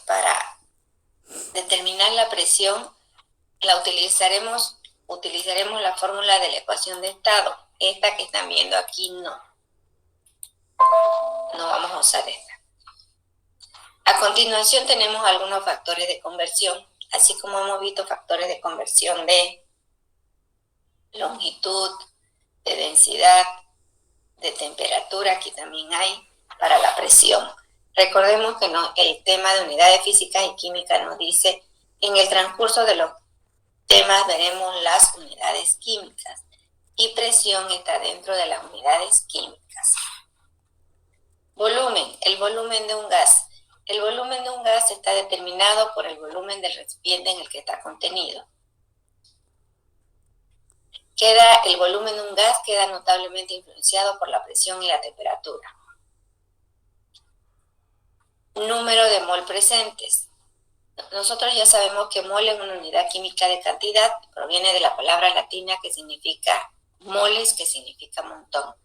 para determinar la presión, utilizaremos la fórmula de la ecuación de estado. Esta que están viendo aquí no vamos a usar esta. A continuación tenemos algunos factores de conversión, así como hemos visto factores de conversión de longitud, de densidad, de temperatura, aquí también hay para la presión. Recordemos que el tema de unidades físicas y químicas nos dice, en el transcurso de los temas veremos las unidades químicas y presión está dentro de las unidades químicas. Volumen, el volumen de un gas. El volumen de un gas está determinado por el volumen del recipiente en el que está contenido. El volumen de un gas queda notablemente influenciado por la presión y la temperatura. Número de mol presentes. Nosotros ya sabemos que mol es una unidad química de cantidad, proviene de la palabra latina que significa moles, que significa montón,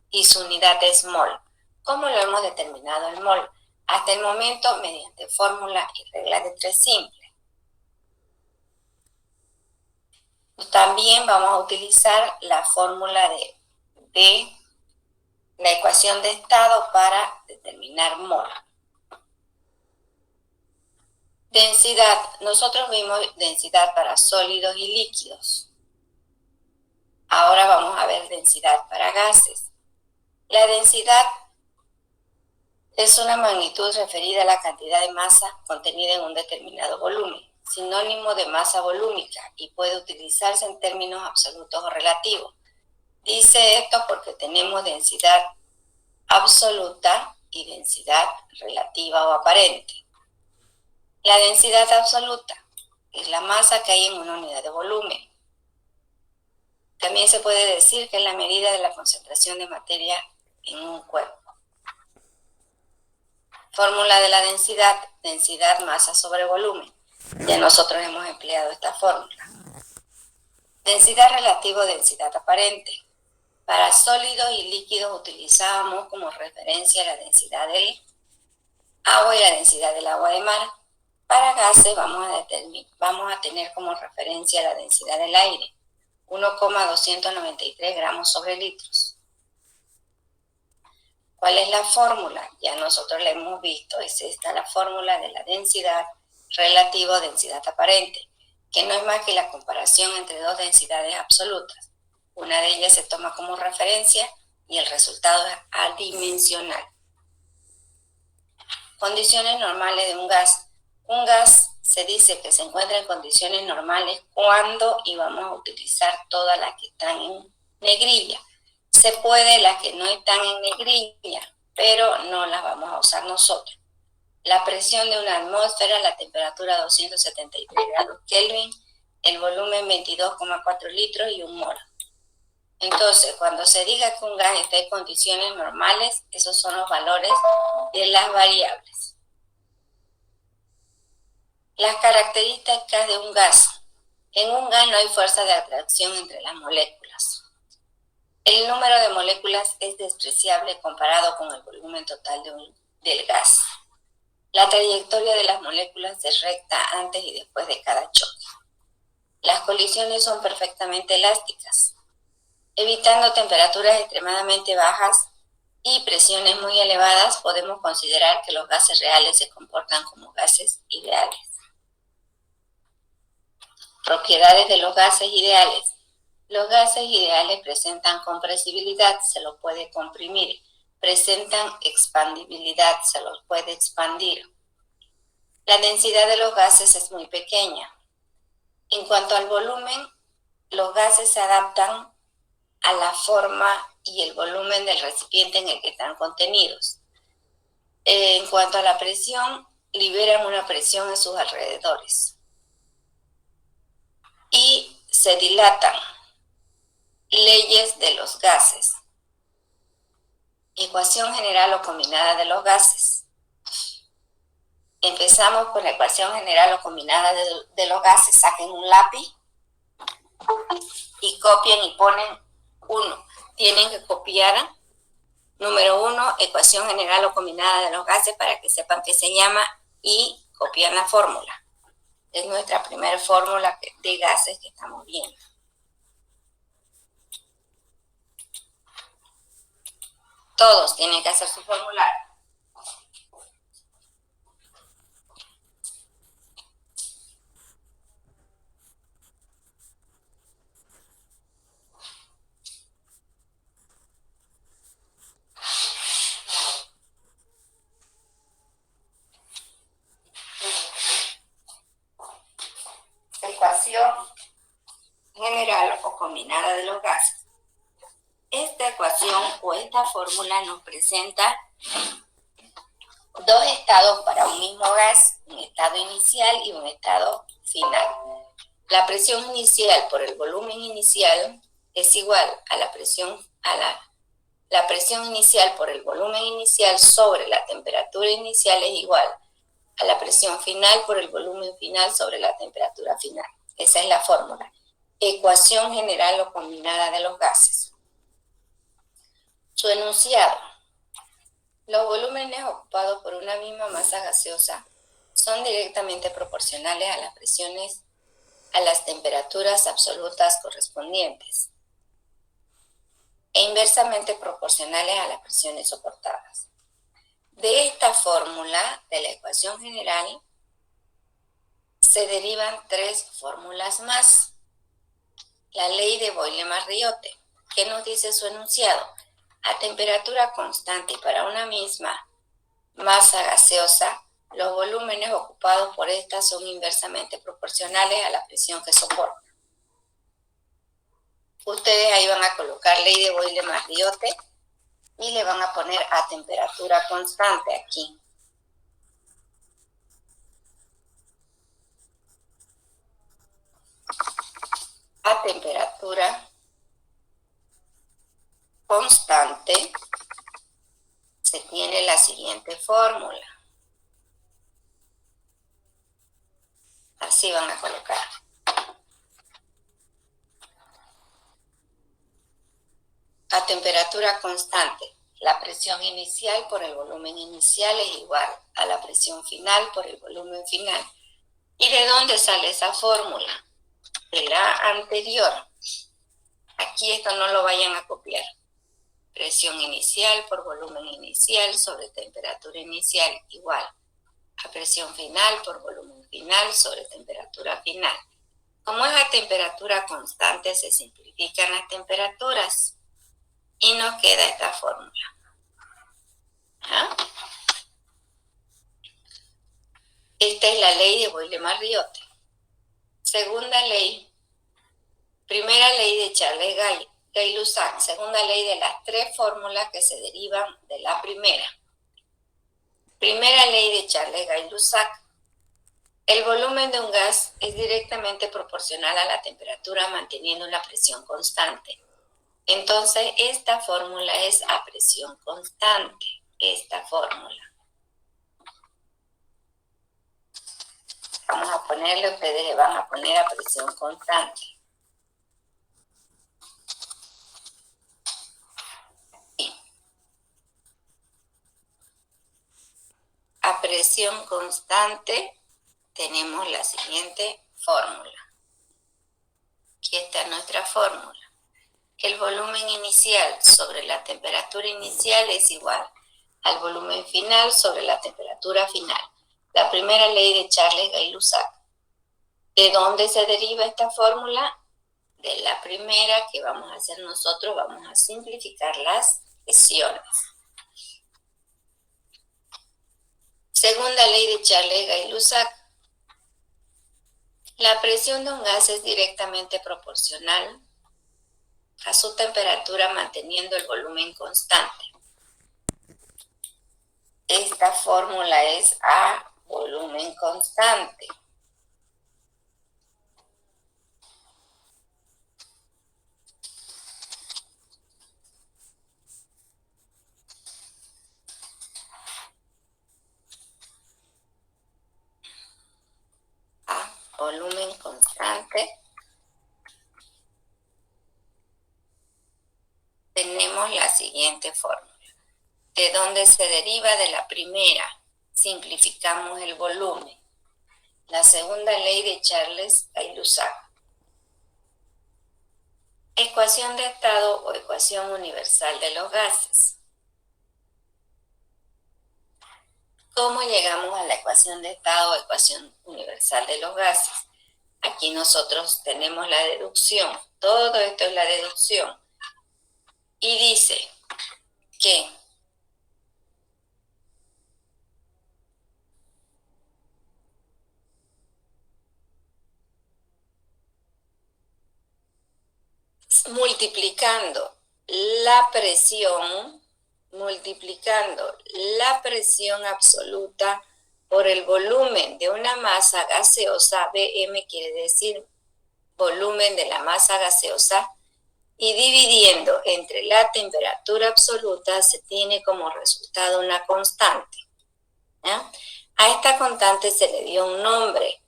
y su unidad es mol. ¿Cómo lo hemos determinado el mol? Hasta el momento mediante fórmula y regla de 3 simple. También vamos a utilizar la fórmula de la ecuación de estado para determinar mol. Densidad. Nosotros vimos densidad para sólidos y líquidos. Ahora vamos a ver densidad para gases. La densidad es una magnitud referida a la cantidad de masa contenida en un determinado volumen, sinónimo de masa volúmica, y puede utilizarse en términos absolutos o relativos. Dice esto porque tenemos densidad absoluta y densidad relativa o aparente. La densidad absoluta es la masa que hay en una unidad de volumen. También se puede decir que es la medida de la concentración de materia en un cuerpo. Fórmula de la densidad, densidad masa sobre volumen. Ya nosotros hemos empleado esta fórmula. Densidad relativa o densidad aparente. Para sólidos y líquidos utilizábamos como referencia la densidad del agua y la densidad del agua de mar. Para gases vamos a tener como referencia la densidad del aire, 1,293 gramos sobre litros. ¿Cuál es la fórmula? Ya nosotros la hemos visto, es esta la fórmula de la densidad relativa o densidad aparente, que no es más que la comparación entre dos densidades absolutas. Una de ellas se toma como referencia y el resultado es adimensional. Condiciones normales de un gas. Un gas se dice que se encuentra en condiciones normales cuando, y vamos a utilizar todas las que están en negrilla. Se puede las que no están en negrilla, pero no las vamos a usar nosotros. La presión de una atmósfera, la temperatura 273 grados Kelvin, el volumen 22,4 litros y un mol. Entonces, cuando se diga que un gas está en condiciones normales, esos son los valores de las variables. Las características de un gas. En un gas no hay fuerza de atracción entre las moléculas. El número de moléculas es despreciable comparado con el volumen total del gas. La trayectoria de las moléculas es recta antes y después de cada choque. Las colisiones son perfectamente elásticas. Evitando temperaturas extremadamente bajas y presiones muy elevadas, podemos considerar que los gases reales se comportan como gases ideales. Propiedades de los gases ideales. Los gases ideales presentan compresibilidad, se los puede comprimir. Presentan expandibilidad, se los puede expandir. La densidad de los gases es muy pequeña. En cuanto al volumen, los gases se adaptan a la forma y el volumen del recipiente en el que están contenidos. En cuanto a la presión, liberan una presión en sus alrededores y se dilatan. Leyes de los gases. Ecuación general o combinada de los gases. Empezamos con la ecuación general o combinada de los gases. Saquen un lápiz y copien y ponen 1. Tienen que copiar número 1, ecuación general o combinada de los gases, para que sepan que se llama y copian la fórmula. Es nuestra primera fórmula de gases que estamos viendo. Todos tienen que hacer su formulario. Ecuación general o combinada de los gases. Esta ecuación o esta fórmula nos presenta dos estados para un mismo gas, un estado inicial y un estado final. La presión inicial por el volumen inicial es igual a la presión inicial por el volumen inicial sobre la temperatura inicial es igual a la presión final por el volumen final sobre la temperatura final. Esa es la fórmula. Ecuación general o combinada de los gases. Su enunciado. Los volúmenes ocupados por una misma masa gaseosa son directamente proporcionales a las presiones, a las temperaturas absolutas correspondientes e inversamente proporcionales a las presiones soportadas. De esta fórmula, de la ecuación general, se derivan tres fórmulas más. La ley de Boyle-Mariotte, que nos dice su enunciado. A temperatura constante y para una misma masa gaseosa, los volúmenes ocupados por esta son inversamente proporcionales a la presión que soporta. Ustedes ahí van a colocar ley de Boyle-Mariotte y le van a poner a temperatura constante aquí. A temperatura constante se tiene la siguiente fórmula. Así van a colocar. A temperatura constante, la presión inicial por el volumen inicial es igual a la presión final por el volumen final. ¿Y de dónde sale esa fórmula? De la anterior. Aquí esto no lo vayan a copiar. Presión inicial por volumen inicial sobre temperatura inicial igual a presión final por volumen final sobre temperatura final. Como es a temperatura constante, se simplifican las temperaturas y nos queda esta fórmula. ¿Ah? Esta es la ley de Boyle-Mariotte. Segunda ley. Primera ley de Gay-Lussac. Segunda ley de las tres fórmulas que se derivan de la primera. Primera ley de Gay-Lussac. El volumen de un gas es directamente proporcional a la temperatura manteniendo una presión constante. Entonces, esta fórmula es a presión constante. Esta fórmula. Vamos a ponerle, ustedes le van a poner a presión constante. A presión constante tenemos la siguiente fórmula. Aquí está nuestra fórmula. El volumen inicial sobre la temperatura inicial es igual al volumen final sobre la temperatura final. La primera ley de Gay-Lussac. ¿De dónde se deriva esta fórmula? De la primera que vamos a hacer nosotros, vamos a simplificar las presiones. Segunda ley de Gay-Lussac. La presión de un gas es directamente proporcional a su temperatura manteniendo el volumen constante. Esta fórmula es a volumen constante. A volumen constante. Tenemos la siguiente fórmula. ¿De dónde se deriva? De la primera. simplificamos el volumen. La segunda ley de Charles-Gay-Lussac. Ecuación de estado o ecuación universal de los gases. ¿Cómo llegamos a la ecuación de estado o ecuación universal de los gases? Aquí nosotros tenemos la deducción. Todo esto es la deducción. Y dice que multiplicando la presión absoluta por el volumen de una masa gaseosa, Bm quiere decir volumen de la masa gaseosa, y dividiendo entre la temperatura absoluta se tiene como resultado una constante. ¿Ya? A esta constante se le dio un nombre,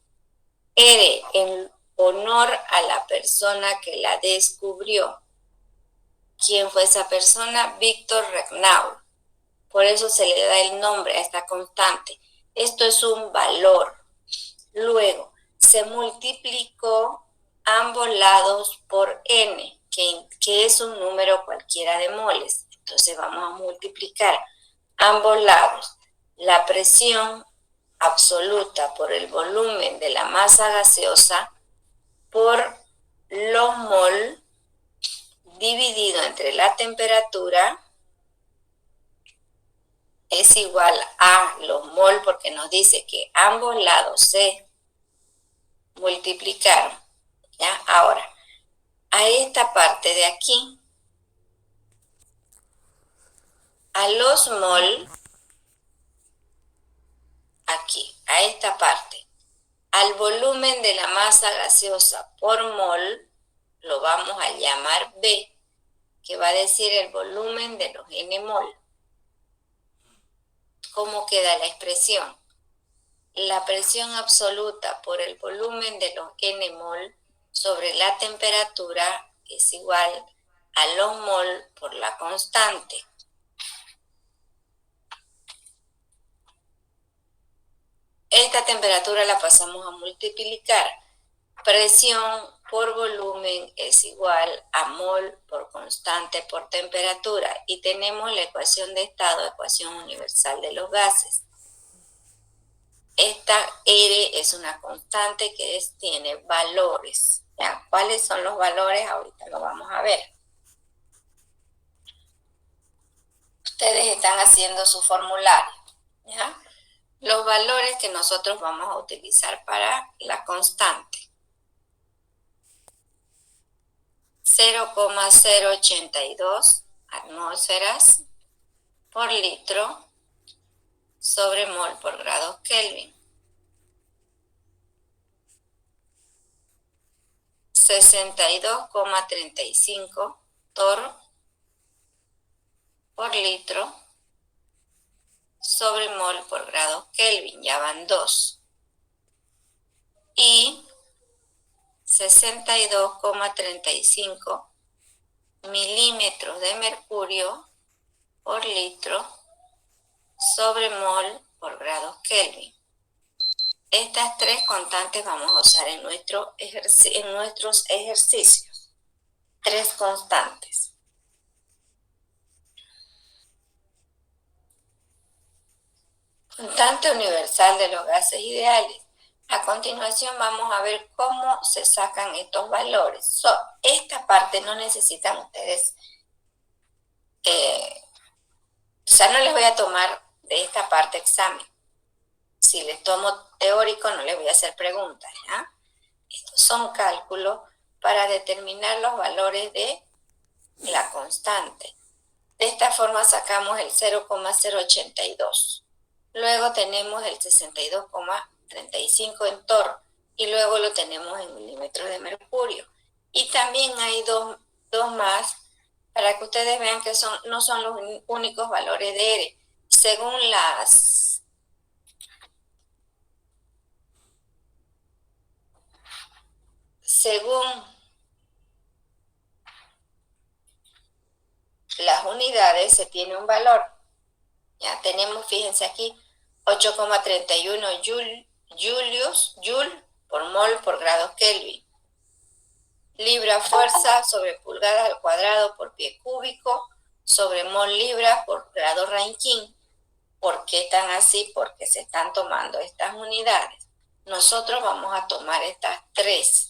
R, en honor a la persona que la descubrió. ¿Quién fue esa persona? Victor Regnau. Por eso se le da el nombre a esta constante. Esto es un valor. Luego, se multiplicó ambos lados por n, que es un número cualquiera de moles. Entonces vamos a multiplicar ambos lados. La presión absoluta por el volumen de la masa gaseosa por los mol dividido entre la temperatura es igual a los mol, porque nos dice que ambos lados se multiplicaron. ¿Ya? Ahora, a esta parte de aquí, a los mol, aquí, a esta parte, al volumen de la masa gaseosa por mol, lo vamos a llamar B, que va a decir el volumen de los n mol. ¿Cómo queda la expresión? La presión absoluta por el volumen de los n mol sobre la temperatura es igual a los mol por la constante. Esta temperatura la pasamos a multiplicar. Presión por volumen es igual a mol por constante por temperatura. Y tenemos la ecuación de estado, ecuación universal de los gases. Esta R es una constante que tiene valores. ¿Ya? ¿Cuáles son los valores? Ahorita lo vamos a ver. Ustedes están haciendo su formulario. ¿Ya? Los valores que nosotros vamos a utilizar para la constante. 0,082 atmósferas por litro sobre mol por grados Kelvin. 62,35 torr por litro sobre mol por grados Kelvin, ya van 2. Y 62,35 milímetros de mercurio por litro sobre mol por grados Kelvin. Estas tres constantes vamos a usar en nuestros ejercicios. Tres constantes. Constante universal de los gases ideales. A continuación vamos a ver cómo se sacan estos valores. Esta parte no necesitan ustedes, no les voy a tomar de esta parte examen. Si les tomo teórico no les voy a hacer preguntas, ¿ya? Estos son cálculos para determinar los valores de la constante. De esta forma sacamos el 0,082. Luego tenemos el 62,35 en torr y luego lo tenemos en milímetros de mercurio. Y también hay dos más para que ustedes vean que no son los únicos valores de R. Según las unidades se tiene un valor. Ya tenemos, fíjense aquí, 8,31 Joule por mol por grado Kelvin. Libra fuerza sobre pulgada al cuadrado por pie cúbico sobre mol libra por grado Rankine. ¿Por qué están así? Porque se están tomando estas unidades. Nosotros vamos a tomar estas tres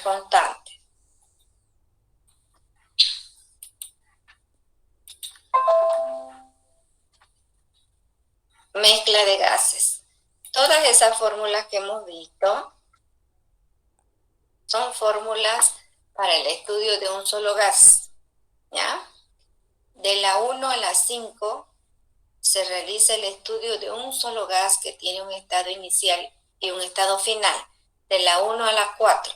constantes. Mezcla de gases. Todas esas fórmulas que hemos visto son fórmulas para el estudio de un solo gas, ¿ya? De la 1 a la 5 se realiza el estudio de un solo gas que tiene un estado inicial y un estado final, de la 1 a la 4.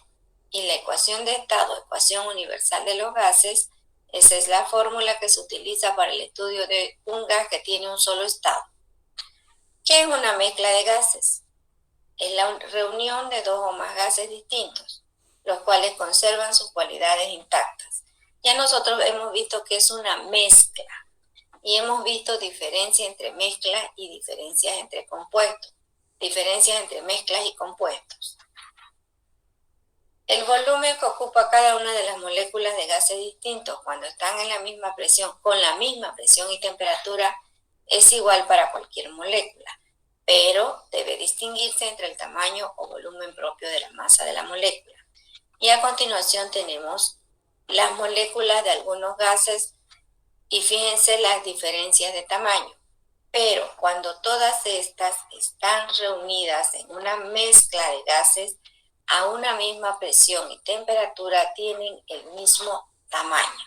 Y la ecuación de estado, ecuación universal de los gases, esa es la fórmula que se utiliza para el estudio de un gas que tiene un solo estado. ¿Qué es una mezcla de gases? Es la reunión de dos o más gases distintos, los cuales conservan sus cualidades intactas. Ya nosotros hemos visto que es una mezcla y hemos visto diferencias entre mezclas y diferencias entre compuestos, diferencias entre mezclas y compuestos. El volumen que ocupa cada una de las moléculas de gases distintos cuando están en la misma presión, con la misma presión y temperatura, es igual para cualquier molécula, pero debe distinguirse entre el tamaño o volumen propio de la masa de la molécula. Y a continuación tenemos las moléculas de algunos gases y fíjense las diferencias de tamaño. Pero cuando todas estas están reunidas en una mezcla de gases a una misma presión y temperatura, tienen el mismo tamaño.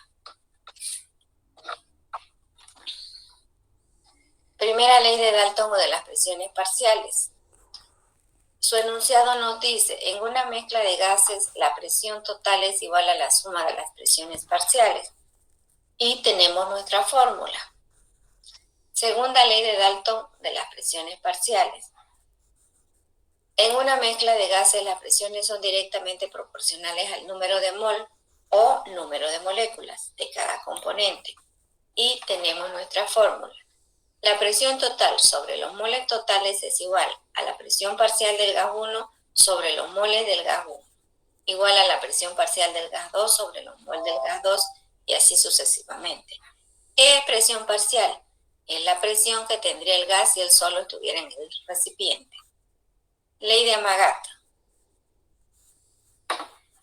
Primera ley de Dalton o de las presiones parciales. Su enunciado nos dice, en una mezcla de gases, la presión total es igual a la suma de las presiones parciales. Y tenemos nuestra fórmula. Segunda ley de Dalton de las presiones parciales. En una mezcla de gases, las presiones son directamente proporcionales al número de mol o número de moléculas de cada componente. Y tenemos nuestra fórmula. La presión total sobre los moles totales es igual a la presión parcial del gas 1 sobre los moles del gas 1, igual a la presión parcial del gas 2 sobre los moles del gas 2 y así sucesivamente. ¿Qué es presión parcial? Es la presión que tendría el gas si él solo estuviera en el recipiente. Ley de Amagata.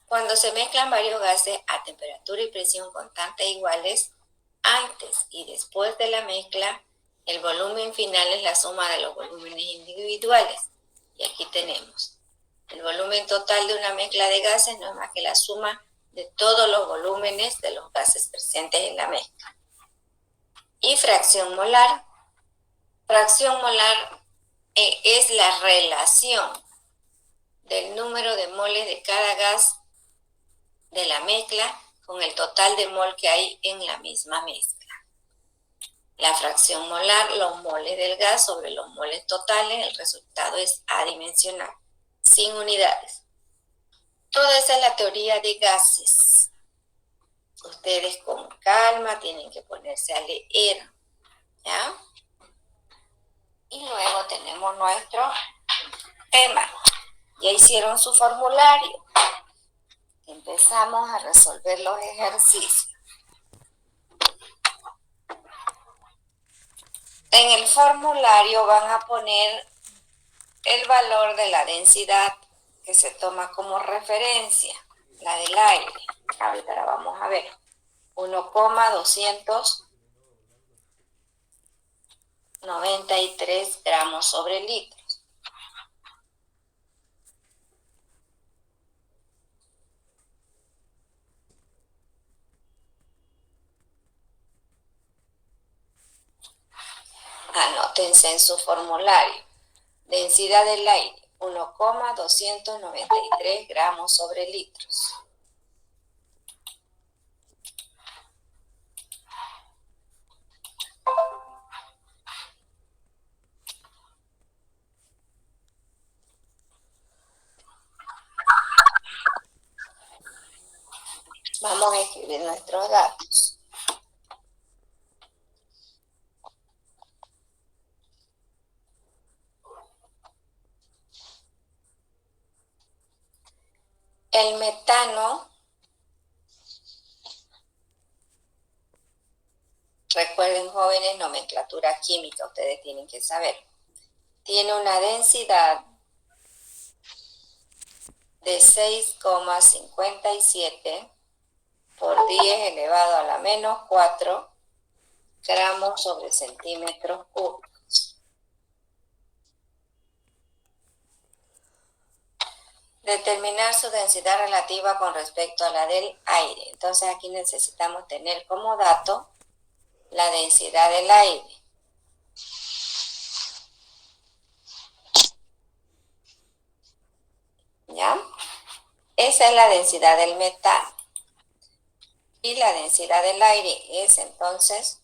Cuando se mezclan varios gases a temperatura y presión constantes iguales, antes y después de la mezcla, el volumen final es la suma de los volúmenes individuales. Y aquí tenemos. El volumen total de una mezcla de gases no es más que la suma de todos los volúmenes de los gases presentes en la mezcla. Y fracción molar. Fracción molar es la relación del número de moles de cada gas de la mezcla con el total de mol que hay en la misma mezcla. La fracción molar, los moles del gas sobre los moles totales, el resultado es adimensional, sin unidades. Toda esa es la teoría de gases. Ustedes con calma tienen que ponerse a leer, ¿ya? Y luego tenemos nuestro tema. Ya hicieron su formulario. Empezamos a resolver los ejercicios. En el formulario van a poner el valor de la densidad que se toma como referencia, la del aire. Ahorita vamos a ver. 1,293 gramos sobre litros. Anótense en su formulario. Densidad del aire, 1,293 gramos sobre litros. Vamos a escribir nuestros datos. El metano, recuerden jóvenes, nomenclatura química, ustedes tienen que saber, tiene una densidad de 6,57 por 10 elevado a la menos 4 gramos sobre centímetros cúbicos. Determinar su densidad relativa con respecto a la del aire. Entonces aquí necesitamos tener como dato la densidad del aire. ¿Ya? Esa es la densidad del metano. Y la densidad del aire es entonces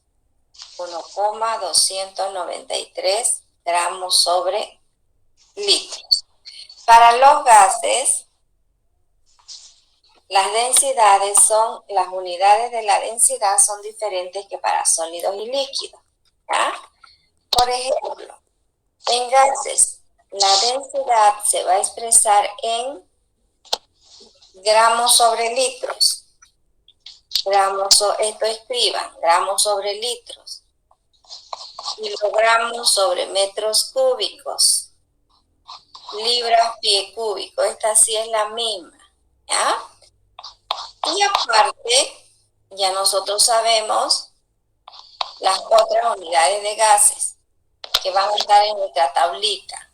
1,293 gramos sobre litros. Para los gases, las densidades son, las unidades de la densidad son diferentes que para sólidos y líquidos. ¿Ya? Por ejemplo, en gases, la densidad se va a expresar en gramos sobre litros. Esto escriban, gramos sobre litros. Kilogramos sobre metros cúbicos. Libras pie cúbico. Esta sí es la misma. ¿Ya? Y aparte, ya nosotros sabemos las otras unidades de gases que van a estar en nuestra tablita.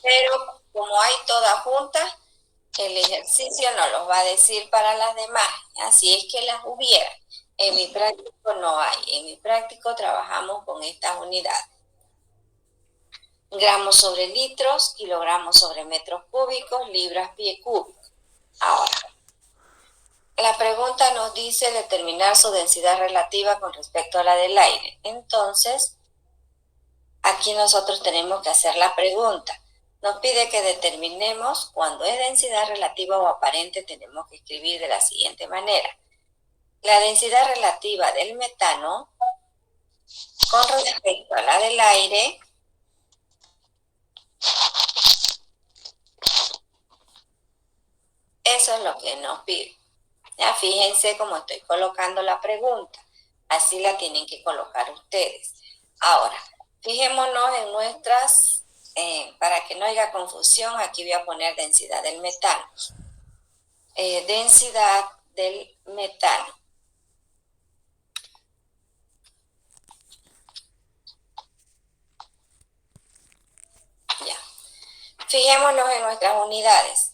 Pero como hay todas juntas, el ejercicio no los va a decir para las demás. Así es que las hubiera. En mi práctico no hay. En mi práctico trabajamos con estas unidades. Gramos sobre litros, kilogramos sobre metros cúbicos, libras pie cúbico. Ahora, la pregunta nos dice determinar su densidad relativa con respecto a la del aire. Entonces, aquí nosotros tenemos que hacer la pregunta. Nos pide que determinemos cuando es densidad relativa o aparente, tenemos que escribir de la siguiente manera. La densidad relativa del metano con respecto a la del aire eso es lo que nos pide. Ya fíjense cómo estoy colocando la pregunta. Así la tienen que colocar ustedes. Ahora, fijémonos en nuestras, para que no haya confusión, aquí voy a poner densidad del metano. Densidad del metano. Ya. Fijémonos en nuestras unidades.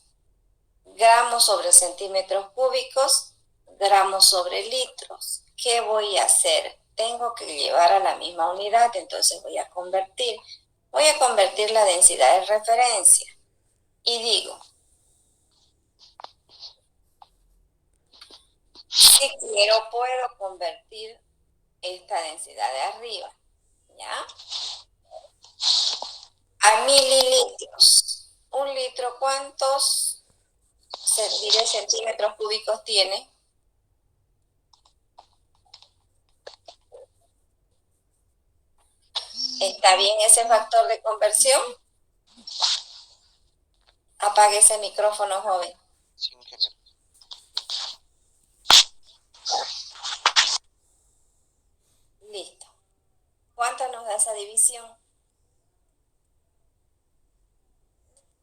Gramos sobre centímetros cúbicos, gramos sobre litros. ¿Qué voy a hacer? Tengo que llevar a la misma unidad, entonces voy a convertir la densidad de referencia. Y digo, si quiero puedo convertir esta densidad de arriba, ¿ya? A mililitros. Un litro, ¿cuántos centímetros cúbicos tiene? ¿Está bien ese factor de conversión? Apague ese micrófono, joven. Listo. ¿Cuánto nos da esa división?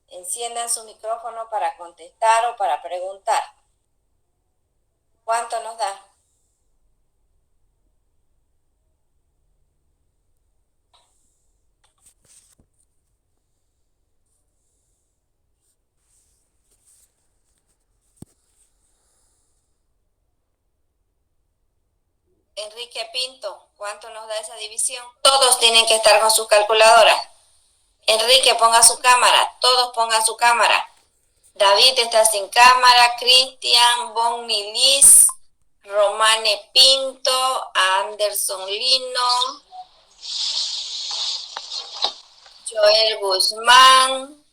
Enciendan su micrófono para contestar o para preguntar. ¿Cuánto nos da? Enrique Pinto, ¿cuánto nos da esa división? Todos tienen que estar con sus calculadoras. Enrique, ponga su cámara. Todos pongan su cámara. David está sin cámara. Cristian, Bonnie Liz, Romane Pinto, Anderson Lino, Joel Guzmán.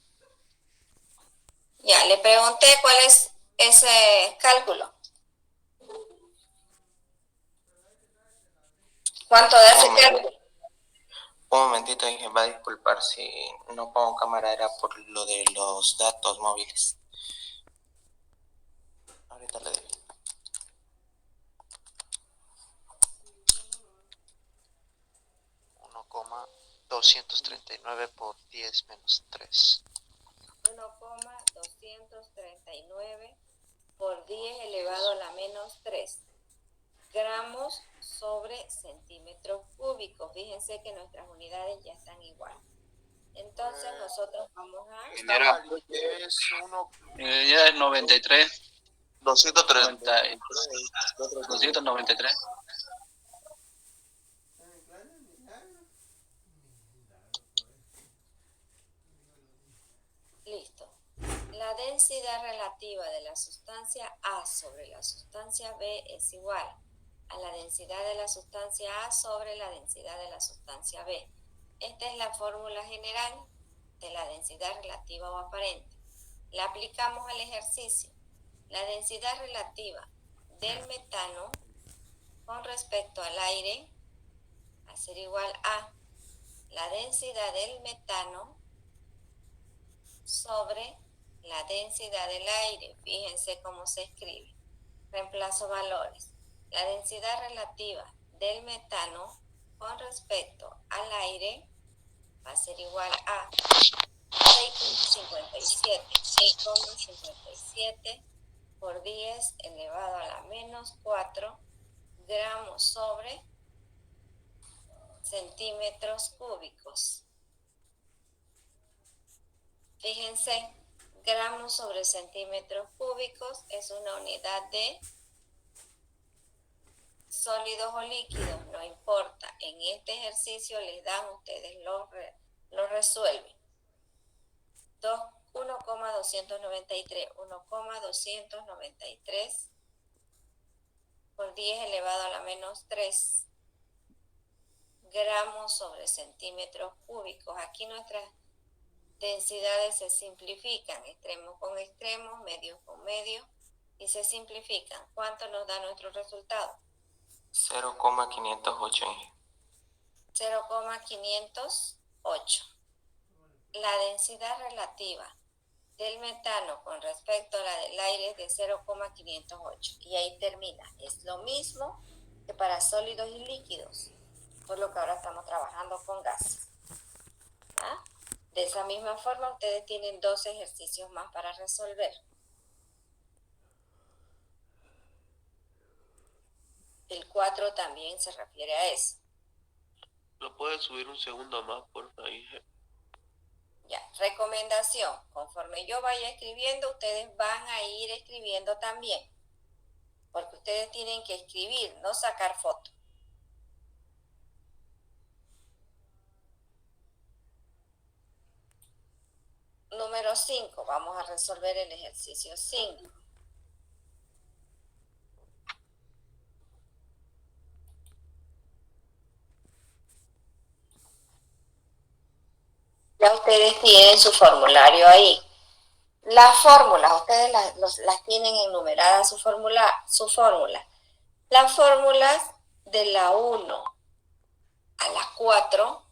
Ya, le pregunté cuál es ese cálculo. ¿Cuánto da ese cálculo? Un momentito, Inge, va a disculpar si no pongo cámara, era por lo de los datos móviles. Ahorita le digo. 1,239 por 10 menos 3. 1,239 por 10 elevado a la menos 3 gramos sobre centímetros cúbicos. Fíjense que nuestras unidades ya están igual. Entonces nosotros vamos a... Señora, Es ya es 93, 203. 293. Listo. La densidad relativa de la sustancia A sobre la sustancia B es igual a la densidad de la sustancia A sobre la densidad de la sustancia B. Esta es la fórmula general de la densidad relativa o aparente. La aplicamos al ejercicio. La densidad relativa del metano con respecto al aire va a ser igual a la densidad del metano sobre la densidad del aire. Fíjense cómo se escribe. Reemplazo valores. La densidad relativa del metano con respecto al aire va a ser igual a 6,57 por 10 elevado a la menos 4 gramos sobre centímetros cúbicos. Fíjense, gramos sobre centímetros cúbicos es una unidad de sólidos o líquidos, no importa. En este ejercicio les dan, ustedes lo resuelven. 1,293 por 10 elevado a la menos 3 gramos sobre centímetros cúbicos. Aquí nuestras densidades se simplifican, extremos con extremos, medios con medios, y se simplifican. ¿Cuánto nos da nuestro resultado? 0,508. 0,508. La densidad relativa del metano con respecto a la del aire es de 0,508. Y ahí termina. Es lo mismo que para sólidos y líquidos, por lo que ahora estamos trabajando con gases. ¿Ah? De esa misma forma, ustedes tienen 2 ejercicios más para resolver. El 4 también se refiere a eso. ¿Lo puedes subir un segundo más, por favor? Ya, recomendación. Conforme yo vaya escribiendo, ustedes van a ir escribiendo también. Porque ustedes tienen que escribir, no sacar foto. Número 5. Vamos a resolver el ejercicio 5. Ya ustedes tienen su formulario ahí. Las fórmulas, ustedes las tienen enumeradas su fórmula. Las fórmulas de la 1 a la 4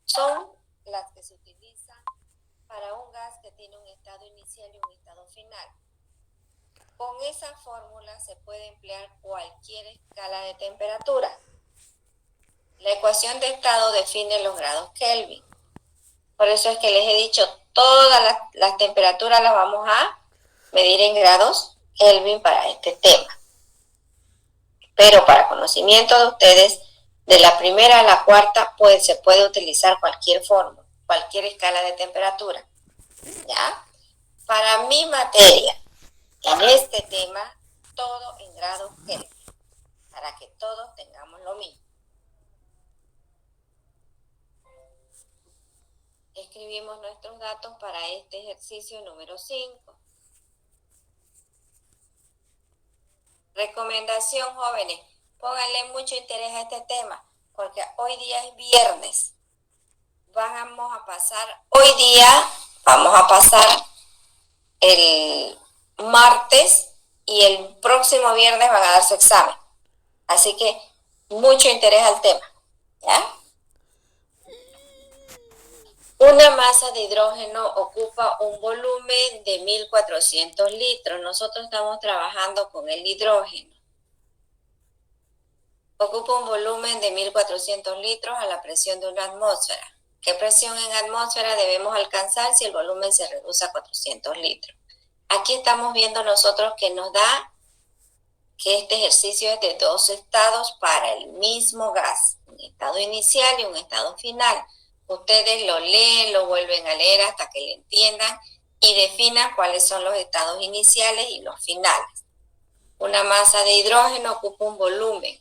son las que se utilizan para un gas que tiene un estado inicial y un estado final. Con esa fórmula se puede emplear cualquier escala de temperatura. La ecuación de estado define los grados Kelvin. Por eso es que les he dicho, todas las temperaturas las vamos a medir en grados Kelvin para este tema. Pero para conocimiento de ustedes, de la primera a la cuarta, pues se puede utilizar cualquier fórmula, cualquier escala de temperatura. ¿Ya? Para mi materia, en este tema, todo en grados Kelvin, para que todos tengamos lo mismo. Escribimos nuestros datos para este ejercicio número 5. Recomendación, jóvenes, pónganle mucho interés a este tema, porque hoy día es viernes. Vamos a pasar el martes y el próximo viernes van a dar su examen. Así que mucho interés al tema, ¿ya? Una masa de hidrógeno ocupa un volumen de 1400 litros. Nosotros estamos trabajando con el hidrógeno. Ocupa un volumen de 1400 litros a la presión de una atmósfera. ¿Qué presión en atmósfera debemos alcanzar si el volumen se reduce a 400 litros? Aquí estamos viendo nosotros que nos da que este ejercicio es de dos estados para el mismo gas, un estado inicial y un estado final. Ustedes lo leen, lo vuelven a leer hasta que lo entiendan y definan cuáles son los estados iniciales y los finales. Una masa de hidrógeno ocupa un volumen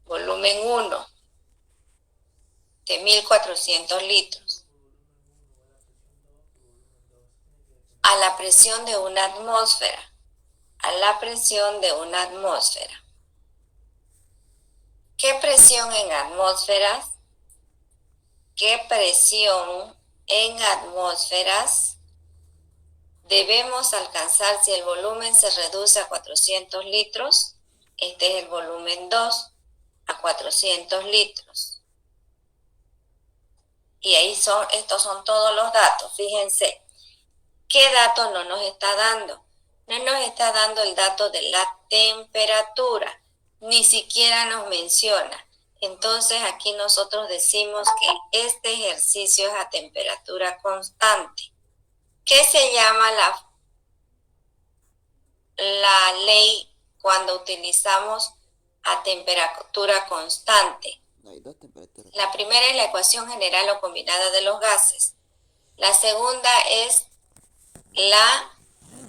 1, de 1400 litros, a la presión de una atmósfera. ¿Qué presión en atmósferas? ¿Qué presión en atmósferas debemos alcanzar si el volumen se reduce a 400 litros? Este es el volumen 2, a 400 litros. Y ahí estos son todos los datos. Fíjense, ¿qué dato no nos está dando? No nos está dando el dato de la temperatura, ni siquiera nos menciona. Entonces aquí nosotros decimos que este ejercicio es a temperatura constante. ¿Qué se llama la ley cuando utilizamos a temperatura constante? Hay dos temperaturas. La primera es la ecuación general o combinada de los gases. La segunda es la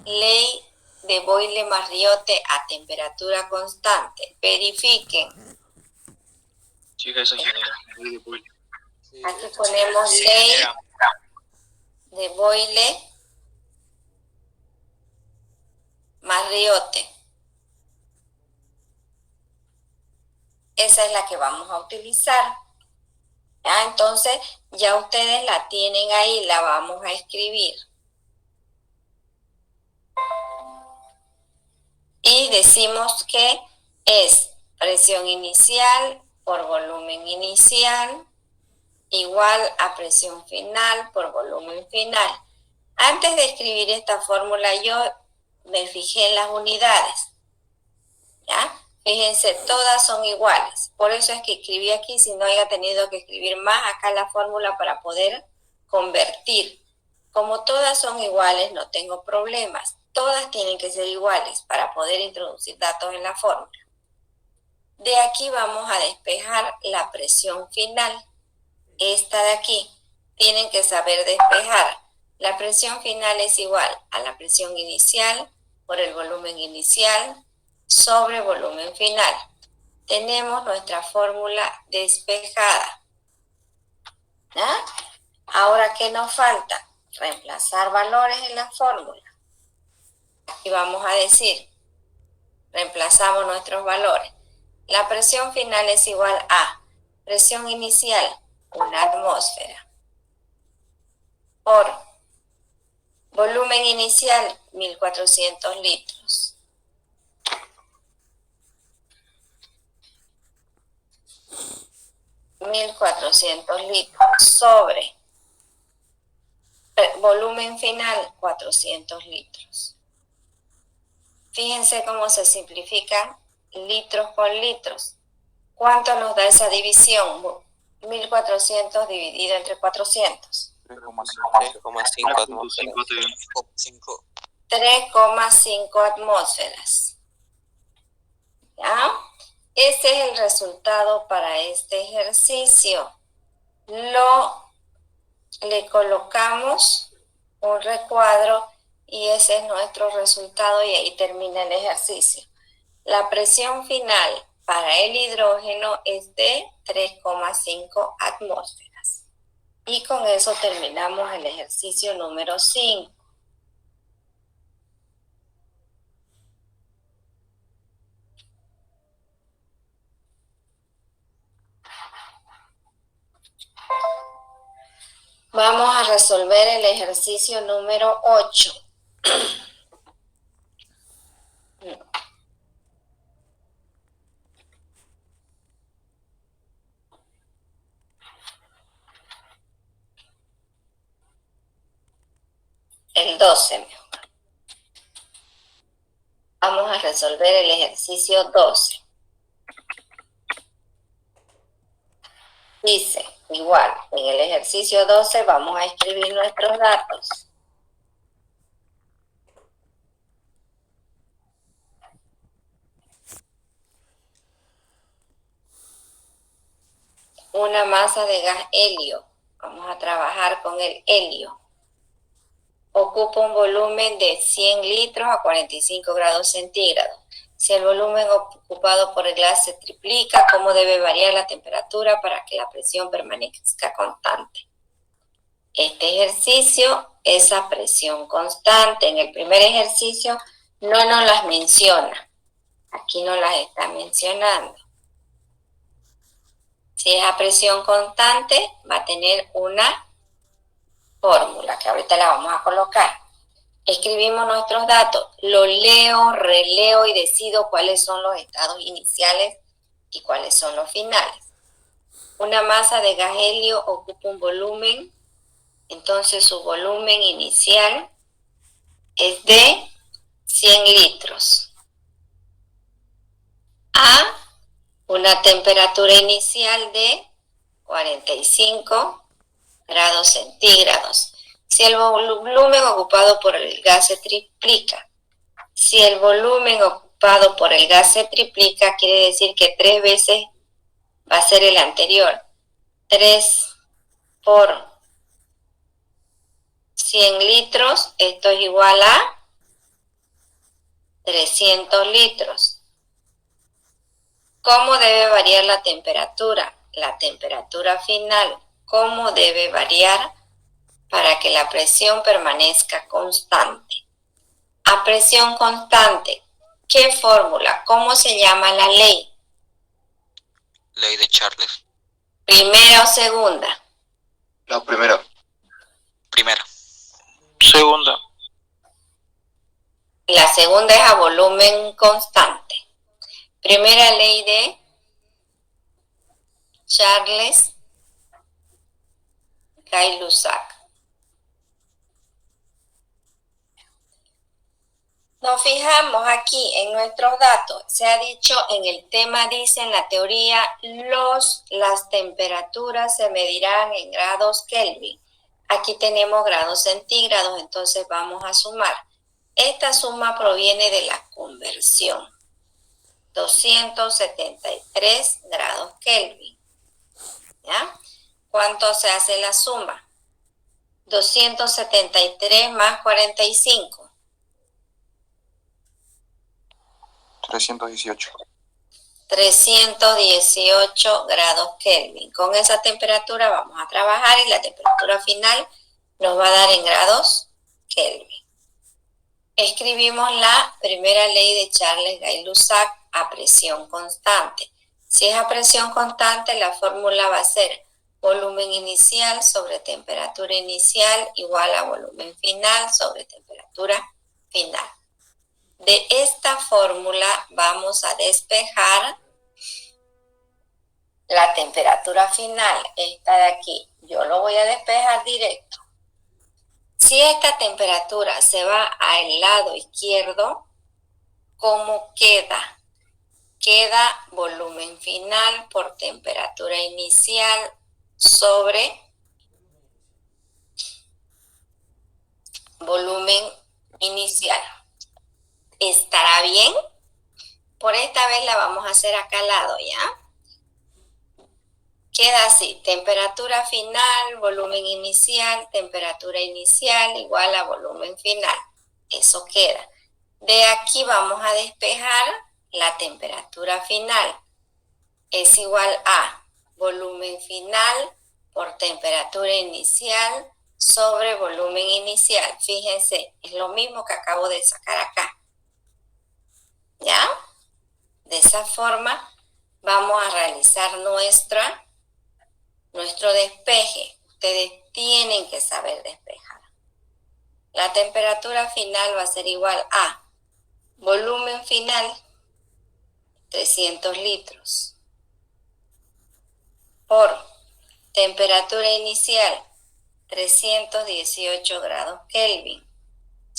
ley de Boyle-Mariotte a temperatura constante. Verifiquen. Chica, eso genera. Aquí ponemos ley de Boyle-Mariotte. Esa es la que vamos a utilizar. ¿Ya? Entonces, ya ustedes la tienen ahí, la vamos a escribir. Y decimos que es presión inicial por volumen inicial igual a presión final por volumen final. Antes de escribir esta fórmula yo me fijé en las unidades. ¿Ya? Fíjense, todas son iguales. Por eso es que escribí aquí, si no haya tenido que escribir más acá la fórmula para poder convertir. Como todas son iguales, no tengo problemas. Todas tienen que ser iguales para poder introducir datos en la fórmula. De aquí vamos a despejar la presión final. Esta de aquí. Tienen que saber despejar. La presión final es igual a la presión inicial por el volumen inicial sobre volumen final. Tenemos nuestra fórmula despejada. ¿Ya? Ahora, ¿qué nos falta? Reemplazar valores en la fórmula. Aquí vamos a decir, reemplazamos nuestros valores. La presión final es igual a presión inicial, una atmósfera, por volumen inicial, 1400 litros. Sobre volumen final, 400 litros. Fíjense cómo se simplifican litros con litros. ¿Cuánto nos da esa división? 1400 dividido entre 400. 3,5 atmósferas. 3,5 atmósferas. ¿Ya? Ese es el resultado para este ejercicio. Le colocamos un recuadro y ese es nuestro resultado y ahí termina el ejercicio. La presión final para el hidrógeno es de 3,5 atmósferas. Y con eso terminamos el ejercicio número 5. Vamos a resolver el ejercicio número 8. 12 mejor. Vamos a resolver el ejercicio 12. Dice, igual, en el ejercicio 12 vamos a escribir nuestros datos. Una masa de gas helio. Vamos a trabajar con el helio. Ocupa un volumen de 100 litros a 45 grados centígrados. Si el volumen ocupado por el gas se triplica, ¿cómo debe variar la temperatura para que la presión permanezca constante? Este ejercicio es a presión constante. En el primer ejercicio no nos las menciona. Aquí no las está mencionando. Si es a presión constante, va a tener una fórmula que ahorita la vamos a colocar. Escribimos nuestros datos, lo leo, releo y decido cuáles son los estados iniciales y cuáles son los finales. Una masa de gas helio ocupa un volumen, entonces su volumen inicial es de 100 litros. A una temperatura inicial de 45 grados centígrados. Si el volumen ocupado por el gas se triplica, si el volumen ocupado por el gas se triplica, quiere decir que 3 veces va a ser el anterior. 3 por 100 litros, esto es igual a 300 litros. ¿Cómo debe variar la temperatura? La temperatura final, ¿cómo debe variar para que la presión permanezca constante? A presión constante, ¿qué fórmula? ¿Cómo se llama la ley? Ley de Charles. ¿Primera o segunda? La primera. Primera. Segunda. La segunda es a volumen constante. Primera ley de Charles Gay-Lussac. Nos fijamos aquí en nuestros datos. Se ha dicho en el tema, dice en la teoría, las temperaturas se medirán en grados Kelvin. Aquí tenemos grados centígrados, entonces vamos a sumar. Esta suma proviene de la conversión. 273 grados Kelvin. ¿Ya? ¿Cuánto se hace la suma? 273 más 45. 318. 318 grados Kelvin. Con esa temperatura vamos a trabajar y la temperatura final nos va a dar en grados Kelvin. Escribimos la primera ley de Charles Gay-Lussac a presión constante. Si es a presión constante, la fórmula va a ser volumen inicial sobre temperatura inicial igual a volumen final sobre temperatura final. De esta fórmula vamos a despejar la temperatura final, esta de aquí. Yo lo voy a despejar directo. Si esta temperatura se va al lado izquierdo, ¿cómo queda? Queda volumen final por temperatura inicial sobre volumen inicial. ¿Estará bien? Por esta vez la vamos a hacer acá al lado, ¿ya? Queda así, temperatura final, volumen inicial, temperatura inicial igual a volumen final. Eso queda. De aquí vamos a despejar la temperatura final. Es igual a volumen final por temperatura inicial sobre volumen inicial. Fíjense, es lo mismo que acabo de sacar acá. ¿Ya? De esa forma vamos a realizar nuestro despeje. Ustedes tienen que saber despejar. La temperatura final va a ser igual a volumen final, 300 litros, por temperatura inicial, 318 grados Kelvin,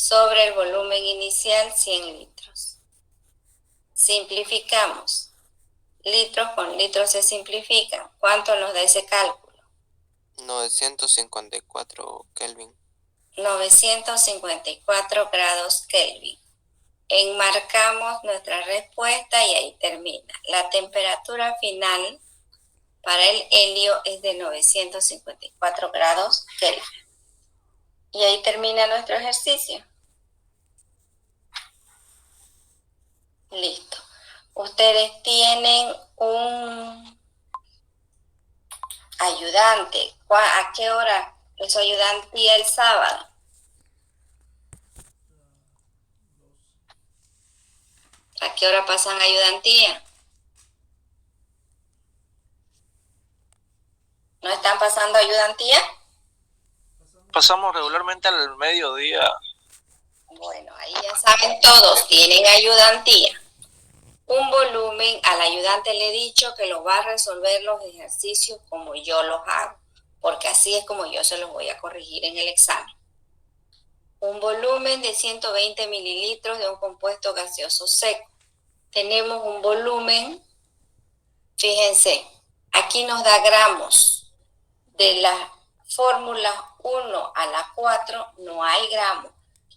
sobre el volumen inicial 100 litros. Simplificamos. Litros con litros se simplifican. ¿Cuánto nos da ese cálculo? 954 Kelvin. 954 grados Kelvin. Enmarcamos nuestra respuesta y ahí termina. La temperatura final para el helio es de 954 grados Kelvin. Y ahí termina nuestro ejercicio. Listo. Ustedes tienen un ayudante. ¿A qué hora es su ayudantía el sábado? ¿A qué hora pasan ayudantía? ¿No están pasando ayudantía? Pasamos regularmente al mediodía. Bueno, ahí ya saben todos, tienen ayudantía. Un volumen, al ayudante le he dicho que lo va a resolver los ejercicios como yo los hago, porque así es como yo se los voy a corregir en el examen. Un volumen de 120 mililitros de un compuesto gaseoso seco. Tenemos un volumen, fíjense, aquí nos da gramos. De la fórmula 1 a la 4 no hay gramos,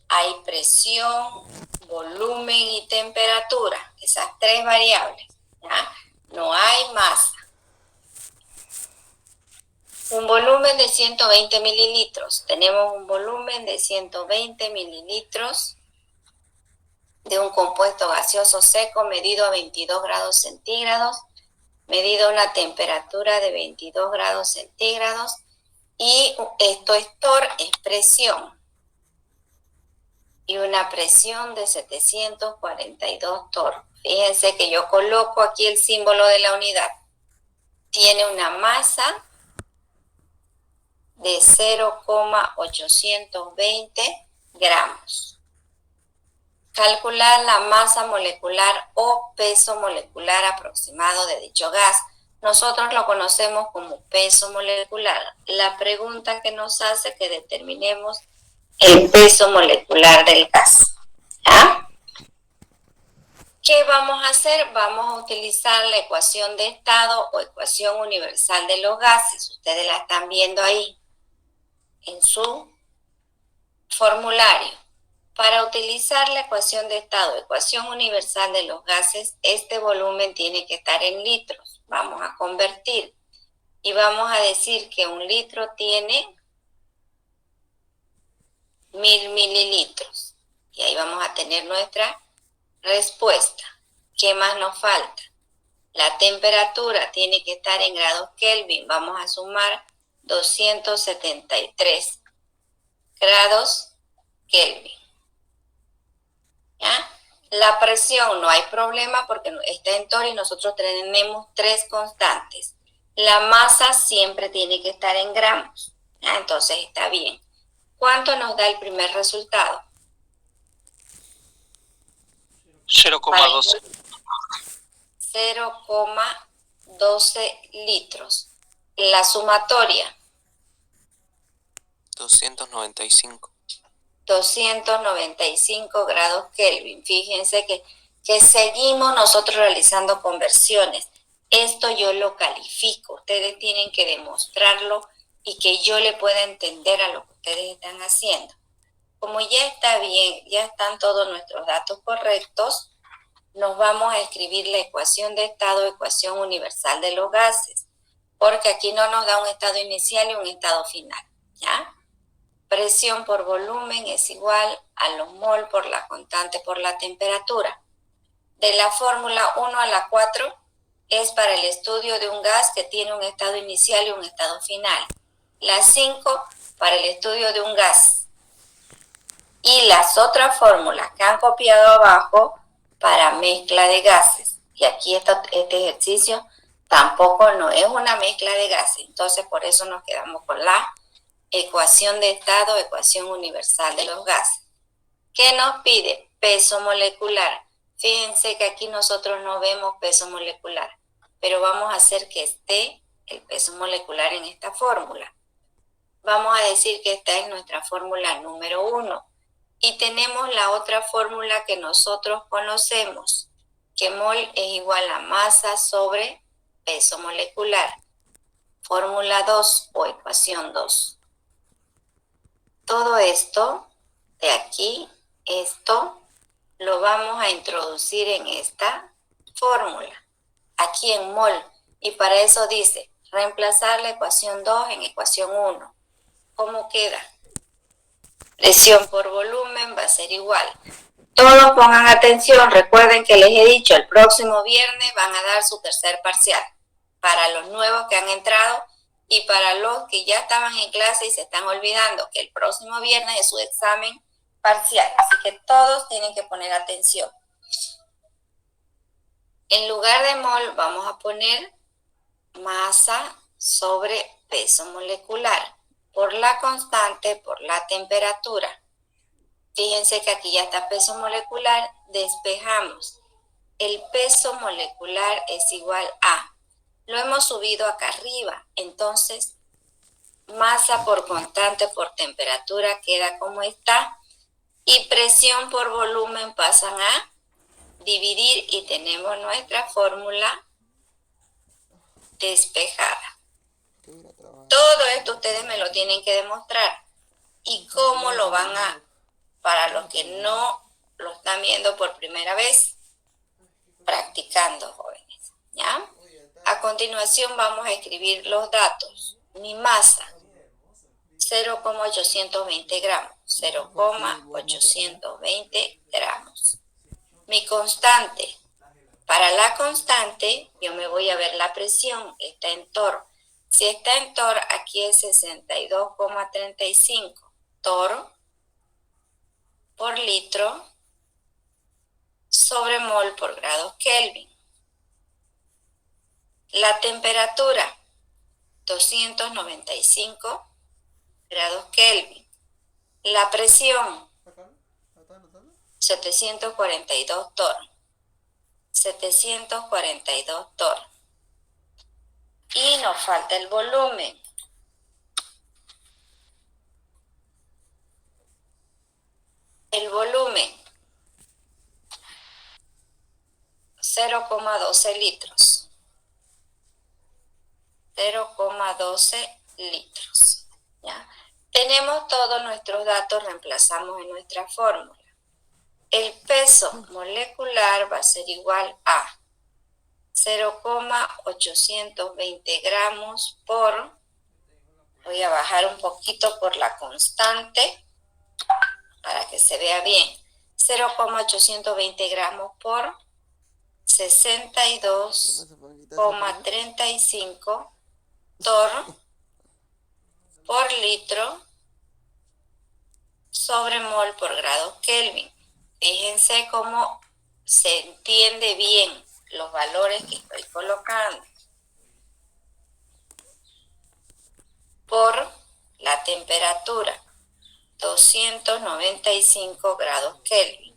hay presión, volumen y temperatura, esas tres variables, ¿ya? No hay masa. Un volumen de 120 mililitros, tenemos un volumen de 120 mililitros de un compuesto gaseoso seco medido a 22 grados centígrados, medido a una temperatura de 22 grados centígrados, y esto es torr, es presión, y una presión de 742 torr. Fíjense que yo coloco aquí el símbolo de la unidad. Tiene una masa de 0,820 gramos. Calcular la masa molecular o peso molecular aproximado de dicho gas. Nosotros lo conocemos como peso molecular. La pregunta que nos hace que determinemos el peso molecular del gas. ¿Ah? ¿Qué vamos a hacer? Vamos a utilizar la ecuación de estado o ecuación universal de los gases. Ustedes la están viendo ahí en su formulario. Para utilizar la ecuación de estado, ecuación universal de los gases, este volumen tiene que estar en litros. Vamos a convertir y vamos a decir que un litro tiene 1000 mililitros. Y ahí vamos a tener nuestra respuesta. ¿Qué más nos falta? La temperatura tiene que estar en grados Kelvin. Vamos a sumar 273 grados Kelvin. ¿Ya? La presión no hay problema porque está en torr y nosotros tenemos tres constantes. La masa siempre tiene que estar en gramos. ¿Ya? Entonces está bien. ¿Cuánto nos da el primer resultado? 0,12. 0,12 litros. La sumatoria. 295. 295 grados Kelvin. Fíjense que seguimos nosotros realizando conversiones. Esto yo lo califico. Ustedes tienen que demostrarlo y que yo le pueda entender a lo que ustedes están haciendo. Como ya está bien, ya están todos nuestros datos correctos, nos vamos a escribir la ecuación de estado, ecuación universal de los gases, porque aquí no nos da un estado inicial y un estado final, ¿ya? Presión por volumen es igual a los mol por la constante por la temperatura. De la fórmula 1 a la 4 es para el estudio de un gas que tiene un estado inicial y un estado final. La 5 para el estudio de un gas. Y las otras fórmulas que han copiado abajo para mezcla de gases. Y aquí este ejercicio tampoco no es una mezcla de gases. Entonces por eso nos quedamos con la ecuación de estado, ecuación universal de los gases. ¿Qué nos pide? Peso molecular. Fíjense que aquí nosotros no vemos peso molecular, pero vamos a hacer que esté el peso molecular en esta fórmula. Vamos a decir que esta es nuestra fórmula número 1. Y tenemos la otra fórmula que nosotros conocemos, que mol es igual a masa sobre peso molecular. Fórmula 2 o ecuación 2. Todo esto de aquí, esto lo vamos a introducir en esta fórmula, aquí en mol. Y para eso dice, reemplazar la ecuación 2 en ecuación 1. ¿Cómo queda? Presión por volumen va a ser igual. Todos pongan atención, recuerden que les he dicho, el próximo viernes van a dar su tercer parcial. Para los nuevos que han entrado y para los que ya estaban en clase y se están olvidando que el próximo viernes es su examen parcial. Así que todos tienen que poner atención. En lugar de mol vamos a poner masa sobre peso molecular. Por la constante, por la temperatura. Fíjense que aquí ya está peso molecular, despejamos. El peso molecular es igual a, lo hemos subido acá arriba, entonces masa por constante por temperatura queda como está y presión por volumen pasan a dividir y tenemos nuestra fórmula despejada. Todo esto ustedes me lo tienen que demostrar. ¿Y cómo lo van a...? Para los que no lo están viendo por primera vez, practicando, jóvenes, ¿ya? A continuación vamos a escribir los datos. Mi masa, 0,820 gramos, 0,820 gramos. Mi constante, para la constante, yo me voy a ver la presión, está en torr. Si está en torr, aquí es 62,35 torr por litro sobre mol por grados Kelvin. La temperatura, 295 grados Kelvin. La presión, 742 torr. 742 torr. Y nos falta el volumen. El volumen, 0,12 litros. 0,12 litros. ¿Ya? Tenemos todos nuestros datos, reemplazamos en nuestra fórmula. El peso molecular va a ser igual a 0,820 gramos por, voy a bajar un poquito por la constante, para que se vea bien, 0,820 gramos por 62,35 torr por litro sobre mol por grado Kelvin. Fíjense cómo se entiende bien los valores que estoy colocando. Por la temperatura, 295 grados Kelvin.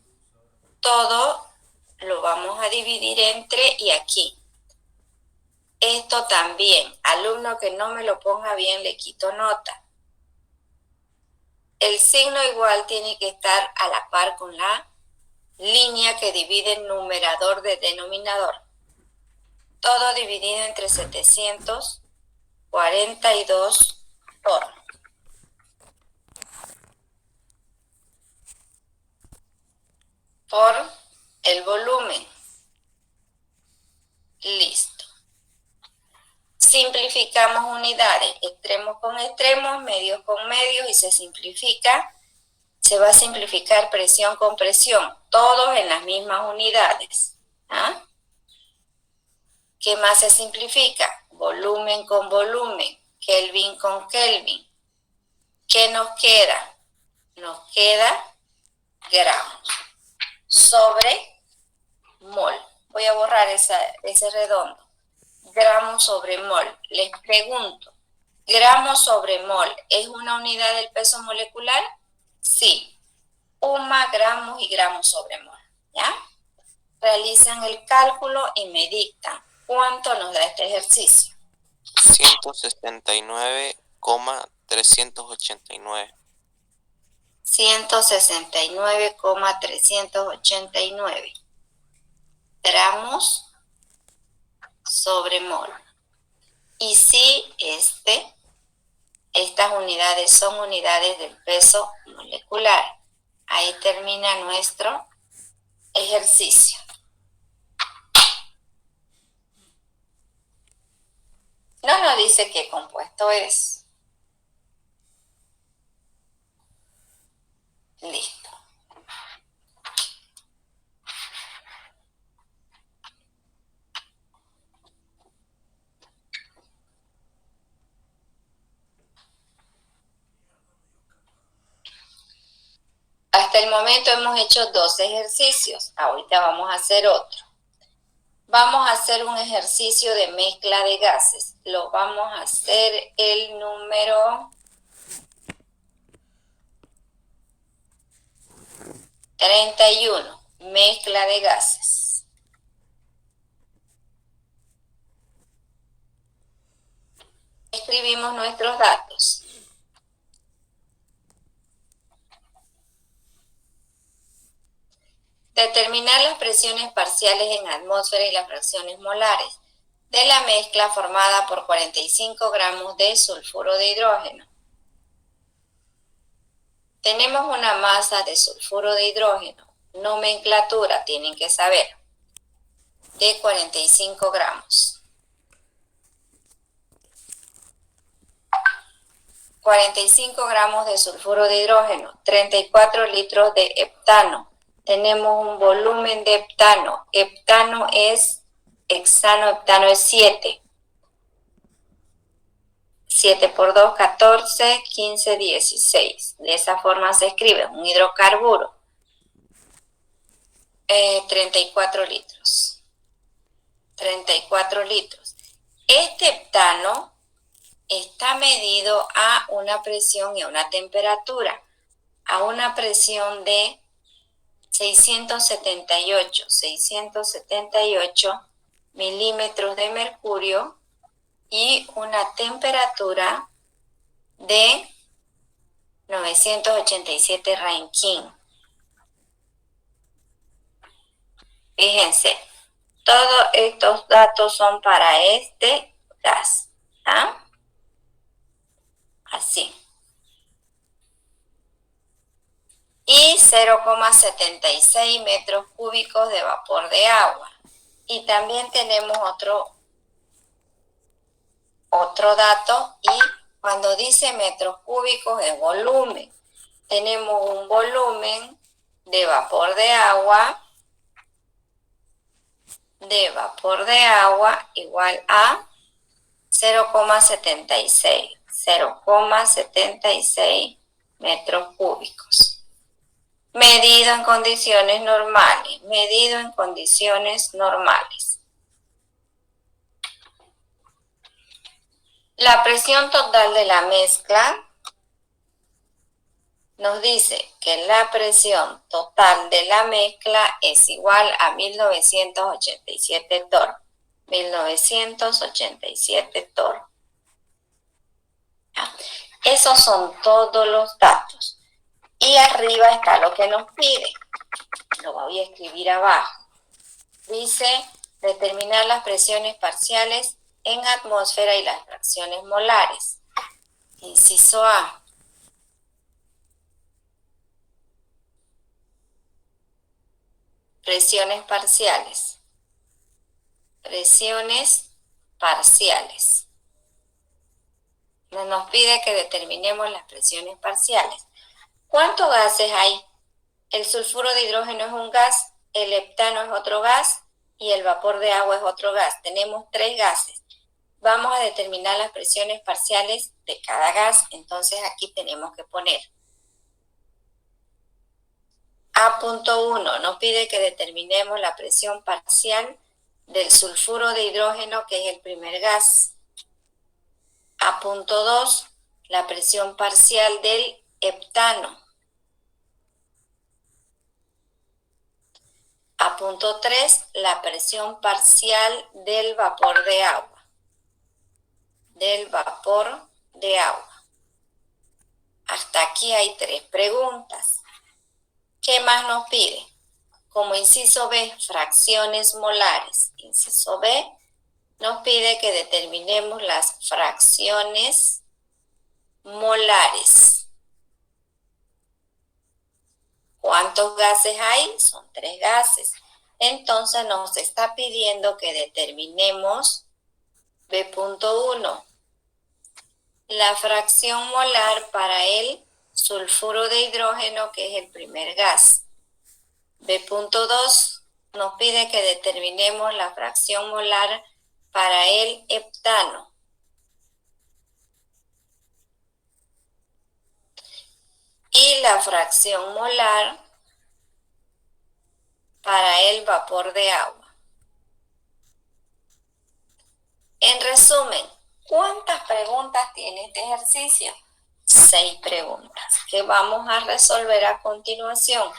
Todo lo vamos a dividir entre y aquí. Esto también, alumno que no me lo ponga bien, le quito nota. El signo igual tiene que estar a la par con la línea que divide el numerador de denominador. Todo dividido entre 742 torr. Por el volumen. Listo. Simplificamos unidades, extremos con extremos, medios con medios y se simplifica. Se va a simplificar presión con presión, todos en las mismas unidades. ¿Ah? ¿Qué más se simplifica? Volumen con volumen, Kelvin con Kelvin. ¿Qué nos queda? Nos queda gramos sobre mol. Voy a borrar ese redondo. Gramos sobre mol. Les pregunto, ¿gramos sobre mol es una unidad del peso molecular? Sí. Gramos y gramos sobre mol. ¿Ya? Realizan el cálculo y me dictan cuánto nos da este ejercicio. 169,389. 169,389 gramos sobre mol. Y si estas unidades son unidades del peso molecular. Ahí termina nuestro ejercicio. No nos dice qué compuesto es. Listo. Hasta el momento hemos hecho 2 ejercicios. Ahorita vamos a hacer otro. Vamos a hacer un ejercicio de mezcla de gases. Lo vamos a hacer el número 31. Mezcla de gases. Escribimos nuestros datos. Determinar las presiones parciales en atmósfera y las fracciones molares de la mezcla formada por 45 gramos de sulfuro de hidrógeno. Tenemos una masa de sulfuro de hidrógeno, nomenclatura, tienen que saber, de 45 gramos. 45 gramos de sulfuro de hidrógeno, 34 litros de heptano. Tenemos un volumen de heptano. Heptano es hexano, heptano es 7. 7 por 2, 14, 15, 16. De esa forma se escribe un hidrocarburo. 34 litros. 34 litros. Este heptano está medido a una presión y a una temperatura. A una presión de 678 milímetros de mercurio y una temperatura de 987 Rankine. Fíjense, todos estos datos son para este gas. ¿Ah? Así. Y 0,76 metros cúbicos de vapor de agua. Y también tenemos otro dato, y cuando dice metros cúbicos es volumen. Tenemos un volumen de vapor de agua igual a 0,76 metros cúbicos. Medido en condiciones normales. La presión total de la mezcla nos dice que la presión total de la mezcla es igual a 1987 torr. 1987 torr. Esos son todos los datos. Y arriba está lo que nos pide. Lo voy a escribir abajo. Dice determinar las presiones parciales en atmósfera y las fracciones molares. Inciso A. Presiones parciales. Presiones parciales. Nos pide que determinemos las presiones parciales. ¿Cuántos gases hay? El sulfuro de hidrógeno es un gas, el heptano es otro gas y el vapor de agua es otro gas. Tenemos 3 gases. Vamos a determinar las presiones parciales de cada gas. Entonces aquí tenemos que poner A.1. Nos pide que determinemos la presión parcial del sulfuro de hidrógeno, que es el primer gas. A.2. La presión parcial del heptano. A.3, la presión parcial del vapor de agua. Hasta aquí hay 3 preguntas. ¿Qué más nos pide? Como inciso B, fracciones molares. Inciso B nos pide que determinemos las fracciones molares. ¿Cuántos gases hay? Son 3 gases. Entonces nos está pidiendo que determinemos B.1, la fracción molar para el sulfuro de hidrógeno, que es el primer gas. B.2 nos pide que determinemos la fracción molar para el heptano. Y la fracción molar para el vapor de agua. En resumen, ¿cuántas preguntas tiene este ejercicio? 6 preguntas que vamos a resolver a continuación.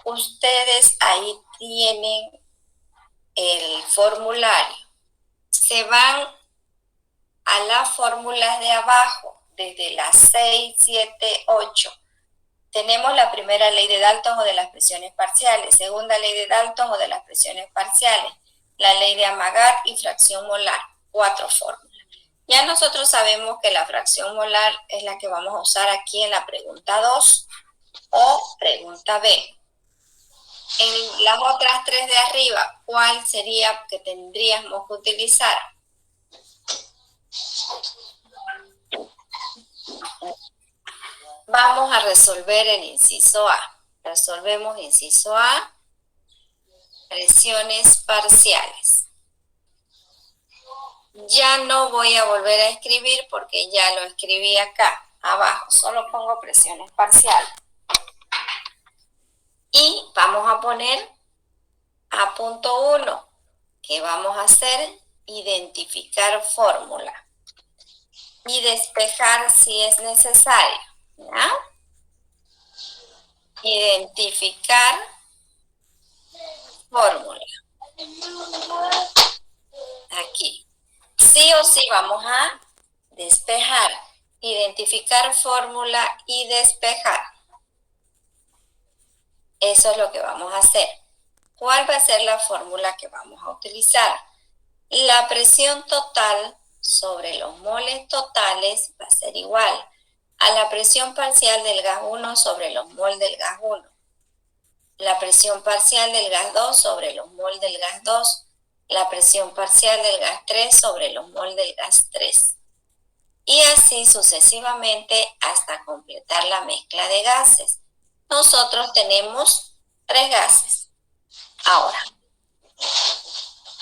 Ustedes ahí tienen el formulario. Se van a las fórmulas de abajo, desde las 6, 7, 8. Tenemos la primera ley de Dalton o de las presiones parciales, segunda ley de Dalton o de las presiones parciales, la ley de Amagat y fracción molar, 4 fórmulas. Ya nosotros sabemos que la fracción molar es la que vamos a usar aquí en la pregunta 2 o pregunta B. En las otras 3 de arriba, ¿cuál sería que tendríamos que utilizar? Vamos a resolver el inciso A. Resolvemos inciso A, presiones parciales. Ya no voy a volver a escribir porque ya lo escribí acá, abajo. Solo pongo presiones parciales. Y vamos a poner a punto 1, que vamos a hacer identificar fórmula y despejar si es necesario. ¿Ya? Identificar fórmula. Aquí. Sí o sí vamos a despejar. Identificar fórmula y despejar. Eso es lo que vamos a hacer. ¿Cuál va a ser la fórmula que vamos a utilizar? La presión total sobre los moles totales va a ser igual a la presión parcial del gas 1 sobre los mol del gas 1. La presión parcial del gas 2 sobre los mol del gas 2. La presión parcial del gas 3 sobre los mol del gas 3. Y así sucesivamente hasta completar la mezcla de gases. Nosotros tenemos 3 gases. Ahora,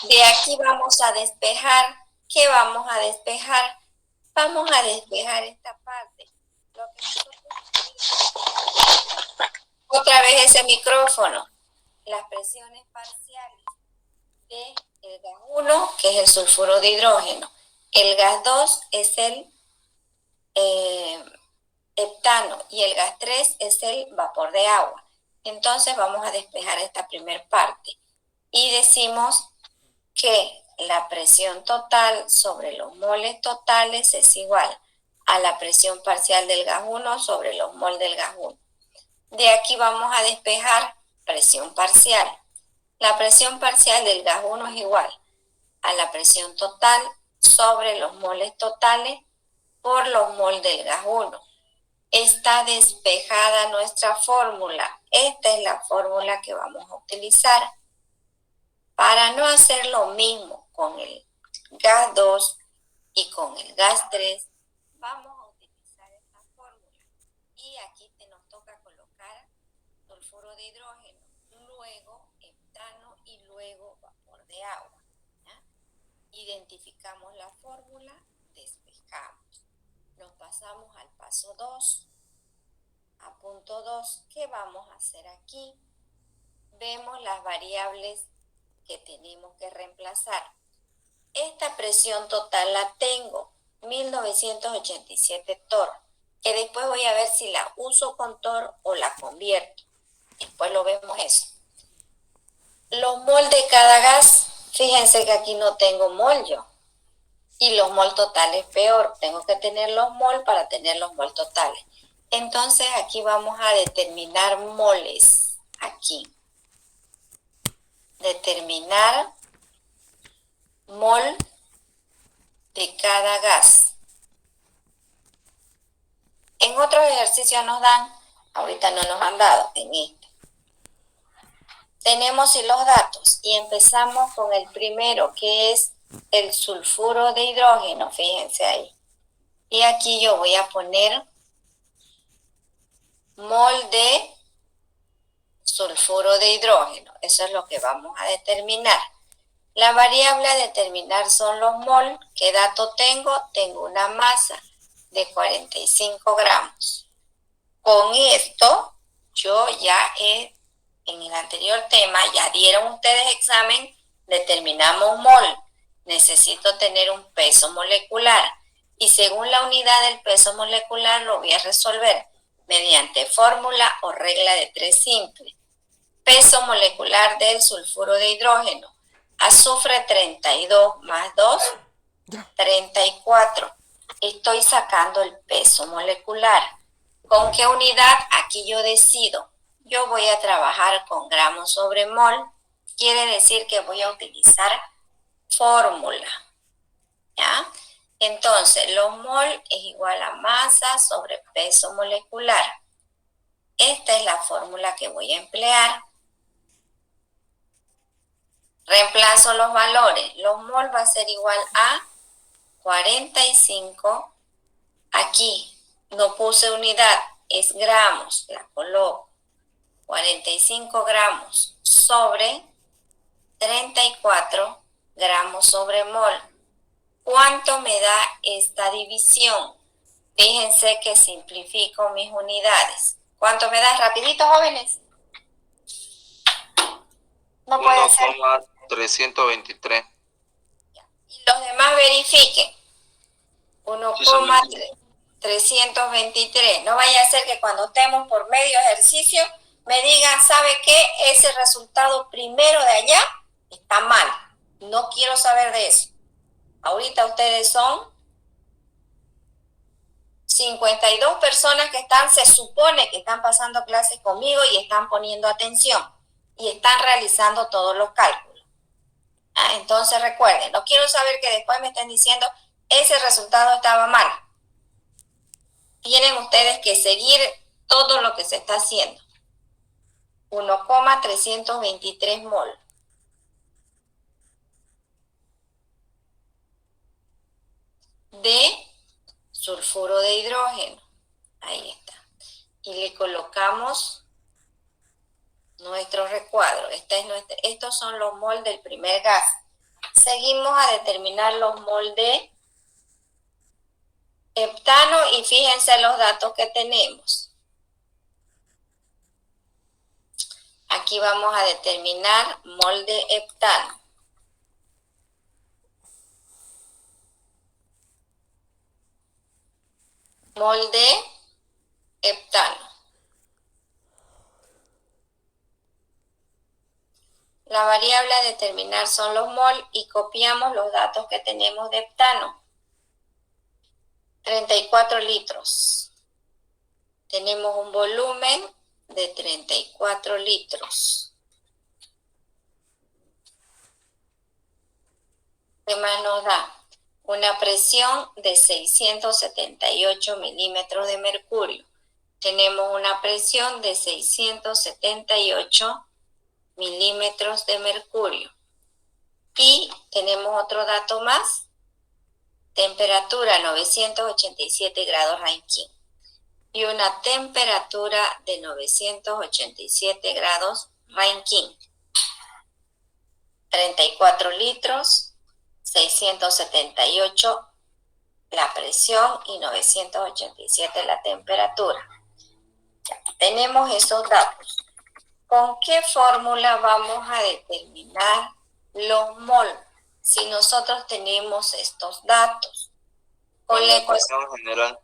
de aquí vamos a despejar. ¿Qué vamos a despejar? Vamos a despejar esta parte. Lo que otra vez ese micrófono. Las presiones parciales del gas 1, que es el sulfuro de hidrógeno. El gas 2 es el heptano y el gas 3 es el vapor de agua. Entonces vamos a despejar esta primera parte y decimos que la presión total sobre los moles totales es igual a la presión parcial del gas 1 sobre los mol del gas 1. De aquí vamos a despejar presión parcial. La presión parcial del gas 1 es igual a la presión total sobre los moles totales por los mol del gas 1. Está despejada nuestra fórmula. Esta es la fórmula que vamos a utilizar. Para no hacer lo mismo con el gas 2 y con el gas 3, vamos a utilizar esta fórmula. Y aquí nos toca colocar sulfuro de hidrógeno, luego heptano y luego vapor de agua. ¿Ya? Identificamos la fórmula, despejamos. Nos pasamos al paso 2. A punto 2, ¿qué vamos a hacer aquí? Vemos las variables que tenemos que reemplazar. Esta presión total la tengo, 1987 torr, que después voy a ver si la uso con torr o la convierto. Después lo vemos eso. Los mol de cada gas, fíjense que aquí no tengo mol yo. Y los mol totales peor, tengo que tener los mol para tener los mol totales. Entonces aquí vamos a determinar moles. Aquí. Determinar mol de cada gas. En otros ejercicios nos dan, ahorita no nos han dado en este. Tenemos los datos y empezamos con el primero, que es el sulfuro de hidrógeno, fíjense ahí. Y aquí yo voy a poner mol de sulfuro de hidrógeno. Eso es lo que vamos a determinar. La variable a determinar son los mol. ¿Qué dato tengo? Tengo una masa de 45 gramos. Con esto, yo ya en el anterior tema, ya dieron ustedes examen, determinamos mol. Necesito tener un peso molecular. Y según la unidad del peso molecular, lo voy a resolver mediante fórmula o regla de 3 simple. Peso molecular del sulfuro de hidrógeno. Azufre 32 más 2, 34. Estoy sacando el peso molecular. ¿Con qué unidad? Aquí yo decido. Yo voy a trabajar con gramos sobre mol. Quiere decir que voy a utilizar fórmula. ¿Ya? Entonces, los mol es igual a masa sobre peso molecular. Esta es la fórmula que voy a emplear. Reemplazo los valores. Los mol va a ser igual a 45. Aquí no puse unidad, es gramos. La coloco. 45 gramos sobre 34 gramos sobre mol. ¿Cuánto me da esta división? Fíjense que simplifico mis unidades. ¿Cuánto me da? Rapidito, jóvenes. No puede ser. 1,323. Y los demás verifiquen. 1,323. No vaya a ser que cuando estemos por medio ejercicio me digan, ¿sabe qué? Ese resultado primero de allá está mal. No quiero saber de eso. Ahorita ustedes son 52 personas que se supone que están pasando clases conmigo y están poniendo atención y están realizando todos los cálculos. Entonces recuerden, no quiero saber que después me estén diciendo, ese resultado estaba mal. Tienen ustedes que seguir todo lo que se está haciendo. 1,323 mol. De sulfuro de hidrógeno. Ahí está. Y le colocamos nuestro recuadro. Estos son los mol del primer gas. Seguimos a determinar los mol de heptano y fíjense los datos que tenemos. Aquí vamos a determinar mol de heptano. Mol de heptano. La variable a determinar son los mol y copiamos los datos que tenemos de heptano. 34 litros. Tenemos un volumen de 34 litros. ¿Qué más nos da? Una presión de 678 milímetros de mercurio. Tenemos una presión de 678 milímetros de mercurio. Y tenemos otro dato más. Temperatura 987 grados Rankine. Y una temperatura de 987 grados Rankine. 34 litros. 678 la presión y 987 la temperatura. Ya, tenemos esos datos. ¿Con qué fórmula vamos a determinar los mol si nosotros tenemos estos datos? Con la ecuación general.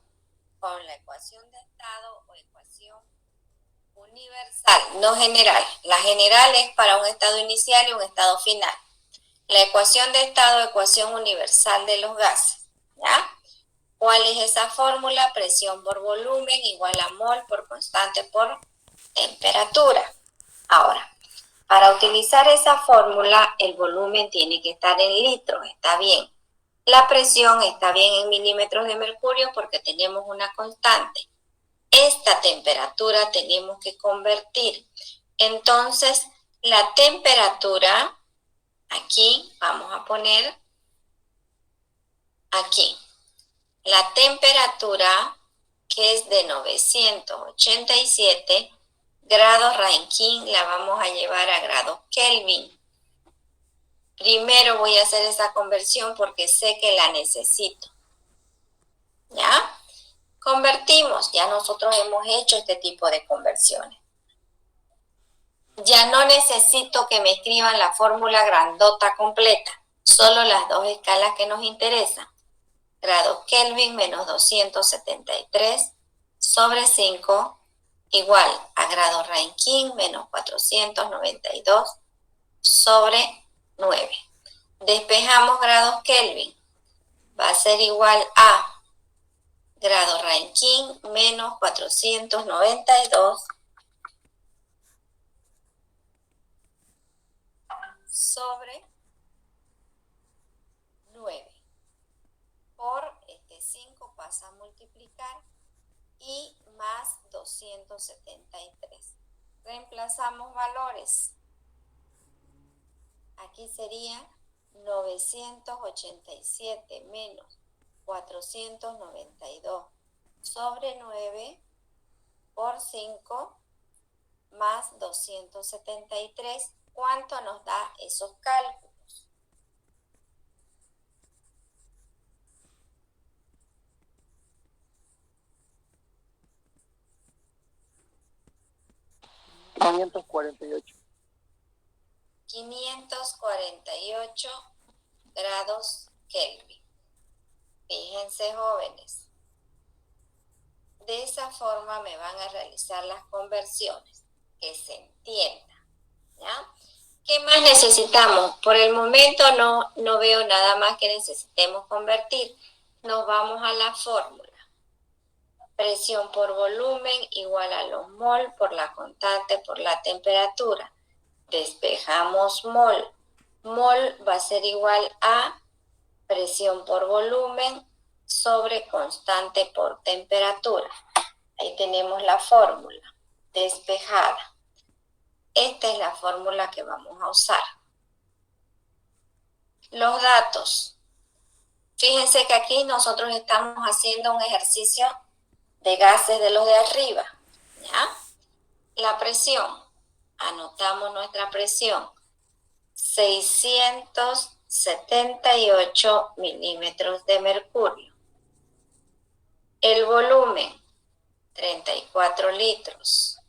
Con la ecuación de estado o ecuación universal, no general. La general es para un estado inicial y un estado final. La ecuación de estado, ecuación universal de los gases, ¿ya? ¿Cuál es esa fórmula? Presión por volumen igual a mol por constante por temperatura. Ahora, para utilizar esa fórmula, el volumen tiene que estar en litros, está bien. La presión está bien en milímetros de mercurio porque tenemos una constante. Esta temperatura tenemos que convertir. Entonces, la temperatura, aquí vamos a poner, aquí, la temperatura que es de 987 grados Rankine, la vamos a llevar a grados Kelvin. Primero voy a hacer esa conversión porque sé que la necesito. ¿Ya? Convertimos, ya nosotros hemos hecho este tipo de conversiones. Ya no necesito que me escriban la fórmula grandota completa, solo las dos escalas que nos interesan. Grados Kelvin menos 273 sobre 5 igual a grados Rankine menos 492 sobre 9. Despejamos grados Kelvin. Va a ser igual a grado Rankine menos 492 sobre 9. Por este 5 pasa a multiplicar y más 273. Reemplazamos valores. Aquí sería 987 menos 492 sobre 9 por 5 más 273. ¿Cuánto nos da esos cálculos? $548. 548 grados Kelvin. Fíjense, jóvenes. De esa forma me van a realizar las conversiones, que se entienda, ¿ya? ¿Qué más necesitamos? Por el momento no veo nada más que necesitemos convertir. Nos vamos a la fórmula. Presión por volumen igual a los mol por la constante por la temperatura. Despejamos mol. Mol va a ser igual a presión por volumen sobre constante por temperatura. Ahí tenemos la fórmula despejada. Esta es la fórmula que vamos a usar. Los datos. Fíjense que aquí nosotros estamos haciendo un ejercicio de gases de los de arriba. ¿Ya? La presión. Anotamos nuestra presión. 678 milímetros de mercurio. El volumen, 34 litros.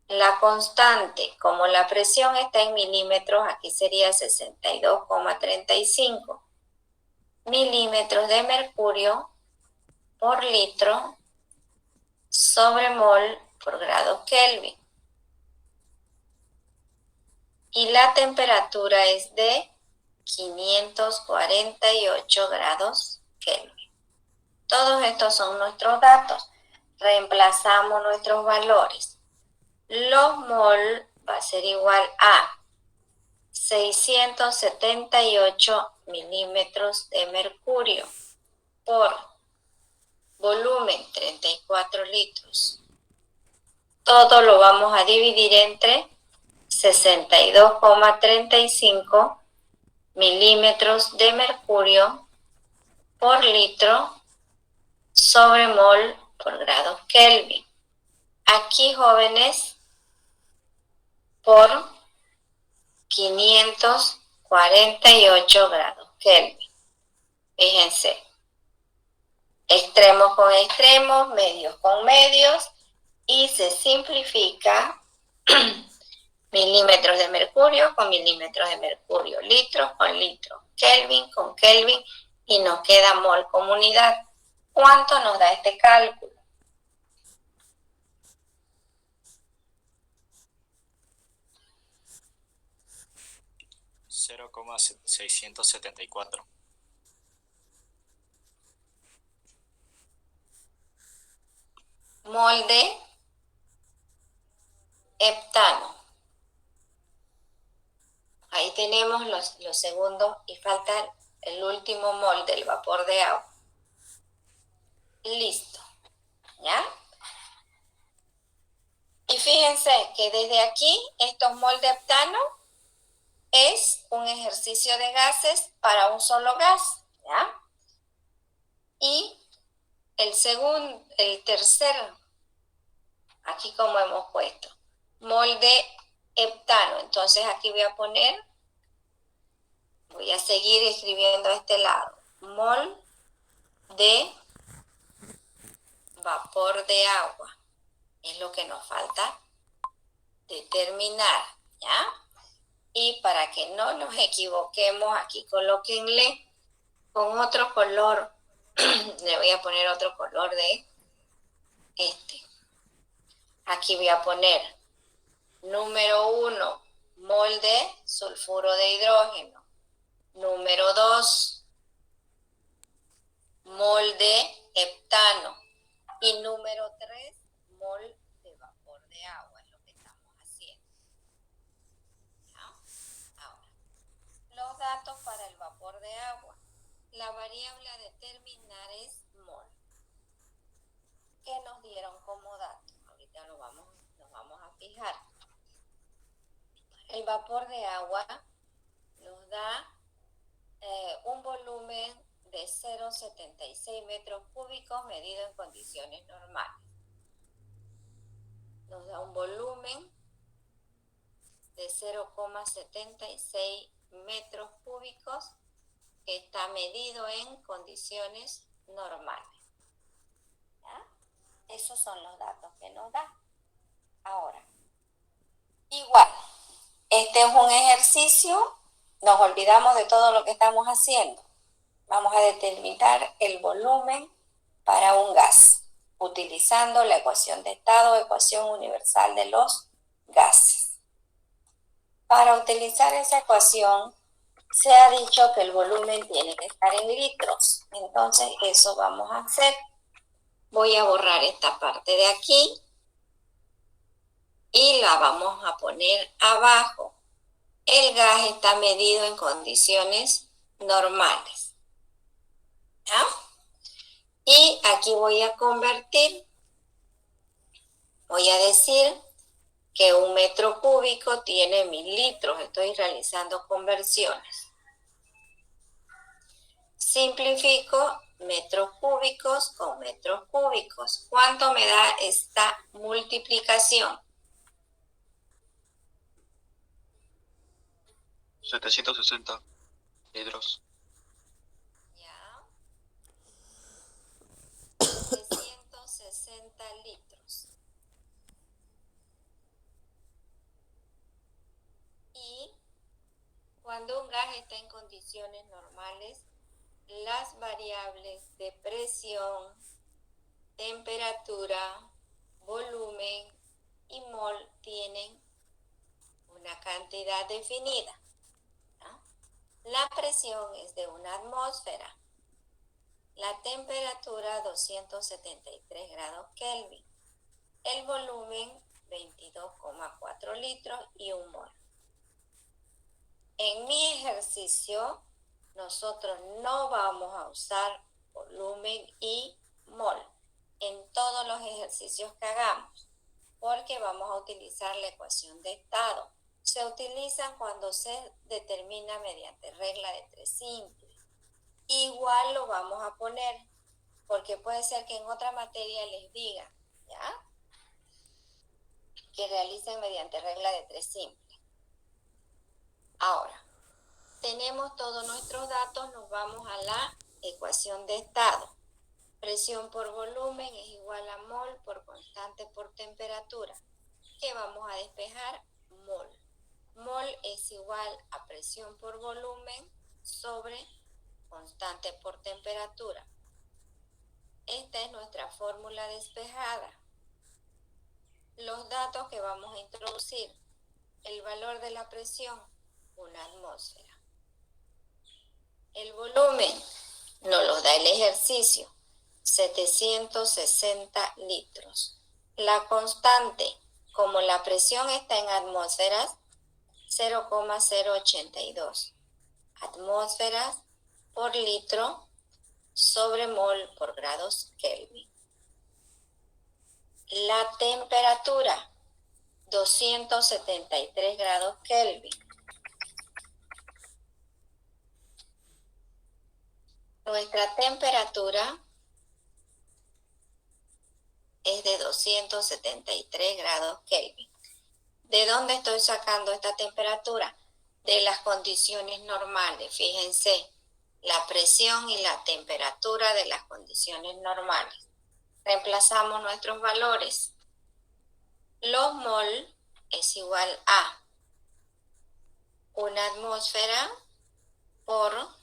La constante, como la presión está en milímetros, aquí sería 62,35 milímetros de mercurio por litro sobre mol por grado Kelvin. Y la temperatura es de 548 grados Kelvin. Todos estos son nuestros datos. Reemplazamos nuestros valores. Los mol va a ser igual a 678 milímetros de mercurio por volumen 34 litros. Todo lo vamos a dividir entre 62,35 milímetros de mercurio por litro sobre mol por grados Kelvin. Aquí, jóvenes, por 548 grados Kelvin. Fíjense, extremos con extremos, medios con medios, y se simplifica milímetros de mercurio con milímetros de mercurio, litros con litros, Kelvin con Kelvin, y nos queda mol como unidad. ¿Cuánto nos da este cálculo? $0,674. mol de heptano. Ahí tenemos los segundos y falta el último mol del vapor de agua. Listo, ¿ya? Y fíjense que desde aquí, estos mol de heptano es un ejercicio de gases para un solo gas, ¿ya? Y el tercer, aquí como hemos puesto, mol de heptano. Entonces aquí voy a seguir escribiendo a este lado, mol de vapor de agua. Es lo que nos falta determinar, ¿ya? Y para que no nos equivoquemos, aquí colóquenle con otro color. Le voy a poner otro color de este. Aquí voy a poner número 1, mol de sulfuro de hidrógeno. Número 2, mol de heptano. Y número 3, mol de vapor de agua, es lo que estamos haciendo. ¿Ya? Ahora, los datos para el vapor de agua. La variable a determinar es mol. ¿Qué nos dieron como dato? Ahorita nos vamos a fijar. El vapor de agua nos da un volumen de 0,76 metros cúbicos medido en condiciones normales. Nos da un volumen de 0,76 metros cúbicos que está medido en condiciones normales. ¿Ya? Esos son los datos que nos da. Ahora, igual, este es un ejercicio, nos olvidamos de todo lo que estamos haciendo. Vamos a determinar el volumen para un gas, utilizando la ecuación de estado, ecuación universal de los gases. Para utilizar esa ecuación, se ha dicho que el volumen tiene que estar en litros. Entonces, eso vamos a hacer. Voy a borrar esta parte de aquí y la vamos a poner abajo. El gas está medido en condiciones normales. ¿Ya? Y aquí voy a convertir, voy a decir que un metro cúbico tiene 1000 litros. Estoy realizando conversiones. Simplifico metros cúbicos con metros cúbicos. ¿Cuánto me da esta multiplicación? 760 litros. Ya. 760 litros. Y cuando un gas está en condiciones normales, las variables de presión, temperatura, volumen y mol tienen una cantidad definida. ¿No? La presión es de una atmósfera. La temperatura 273 grados Kelvin. El volumen 22,4 litros y un mol. En mi ejercicio, nosotros no vamos a usar volumen y mol en todos los ejercicios que hagamos, porque vamos a utilizar la ecuación de estado. Se utilizan cuando se determina mediante regla de 3 simple. Igual lo vamos a poner, porque puede ser que en otra materia les diga, ¿ya? Que realicen mediante regla de 3 simple. Ahora, tenemos todos nuestros datos, nos vamos a la ecuación de estado. Presión por volumen es igual a mol por constante por temperatura. ¿Qué vamos a despejar? Mol. Mol es igual a presión por volumen sobre constante por temperatura. Esta es nuestra fórmula despejada. Los datos que vamos a introducir. El valor de la presión, una atmósfera. El volumen nos lo da el ejercicio, 760 litros. La constante, como la presión está en atmósferas, 0,082 atmósferas por litro sobre mol por grados Kelvin. La temperatura, 273 grados Kelvin. Nuestra temperatura es de 273 grados Kelvin. ¿De dónde estoy sacando esta temperatura? De las condiciones normales. Fíjense, la presión y la temperatura de las condiciones normales. Reemplazamos nuestros valores. Los mol es igual a una atmósfera por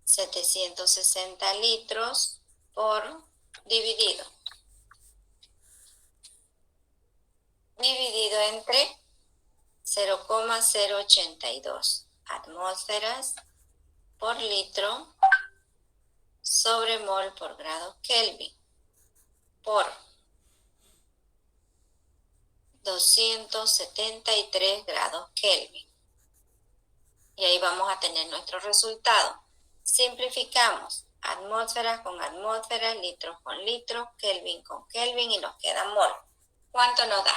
760 litros por dividido entre 0,082 atmósferas por litro sobre mol por grado Kelvin por 273 grados Kelvin. Y ahí vamos a tener nuestro resultado. Simplificamos atmósferas con atmósferas, litros con litros, Kelvin con Kelvin y nos queda mol. ¿Cuánto nos da?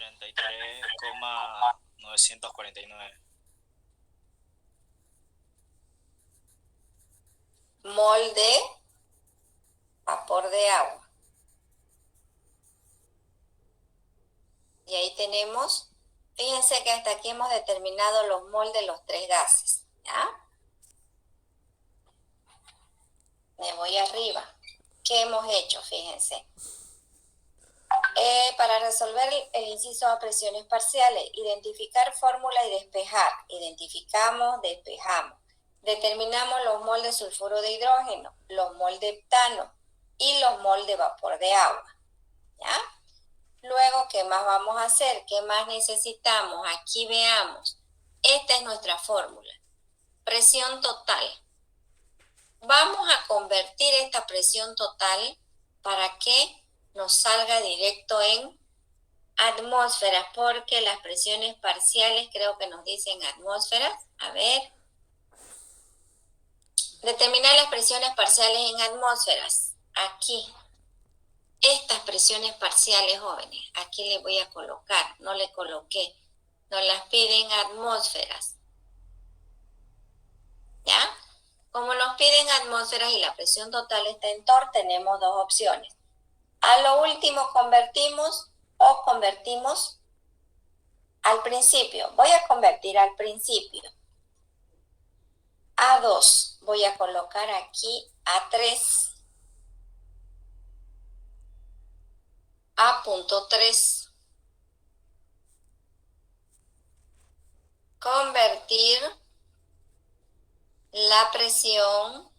$33,949. Mol de vapor de agua. Y ahí tenemos, fíjense que hasta aquí hemos determinado los mol de los tres gases, ¿ya? Me voy arriba. ¿Qué hemos hecho? Fíjense. Para resolver el inciso a presiones parciales, identificar fórmula y despejar. Identificamos, despejamos. Determinamos los mol de sulfuro de hidrógeno, los mol de heptano y los mol de vapor de agua. ¿Ya? Luego, ¿qué más vamos a hacer? ¿Qué más necesitamos? Aquí veamos. Esta es nuestra fórmula. Presión total. Vamos a convertir esta presión total para que nos salga directo en atmósferas, porque las presiones parciales creo que nos dicen atmósferas. A ver. Determinar las presiones parciales en atmósferas. Aquí. Estas presiones parciales, jóvenes, aquí les voy a colocar. No le coloqué. Nos las piden atmósferas. ¿Ya? Como nos piden atmósferas y la presión total está en torr, tenemos dos opciones. A lo último convertimos o convertimos al principio. Voy a convertir al principio. A2. Voy a colocar aquí A3. A.3. Convertir la presión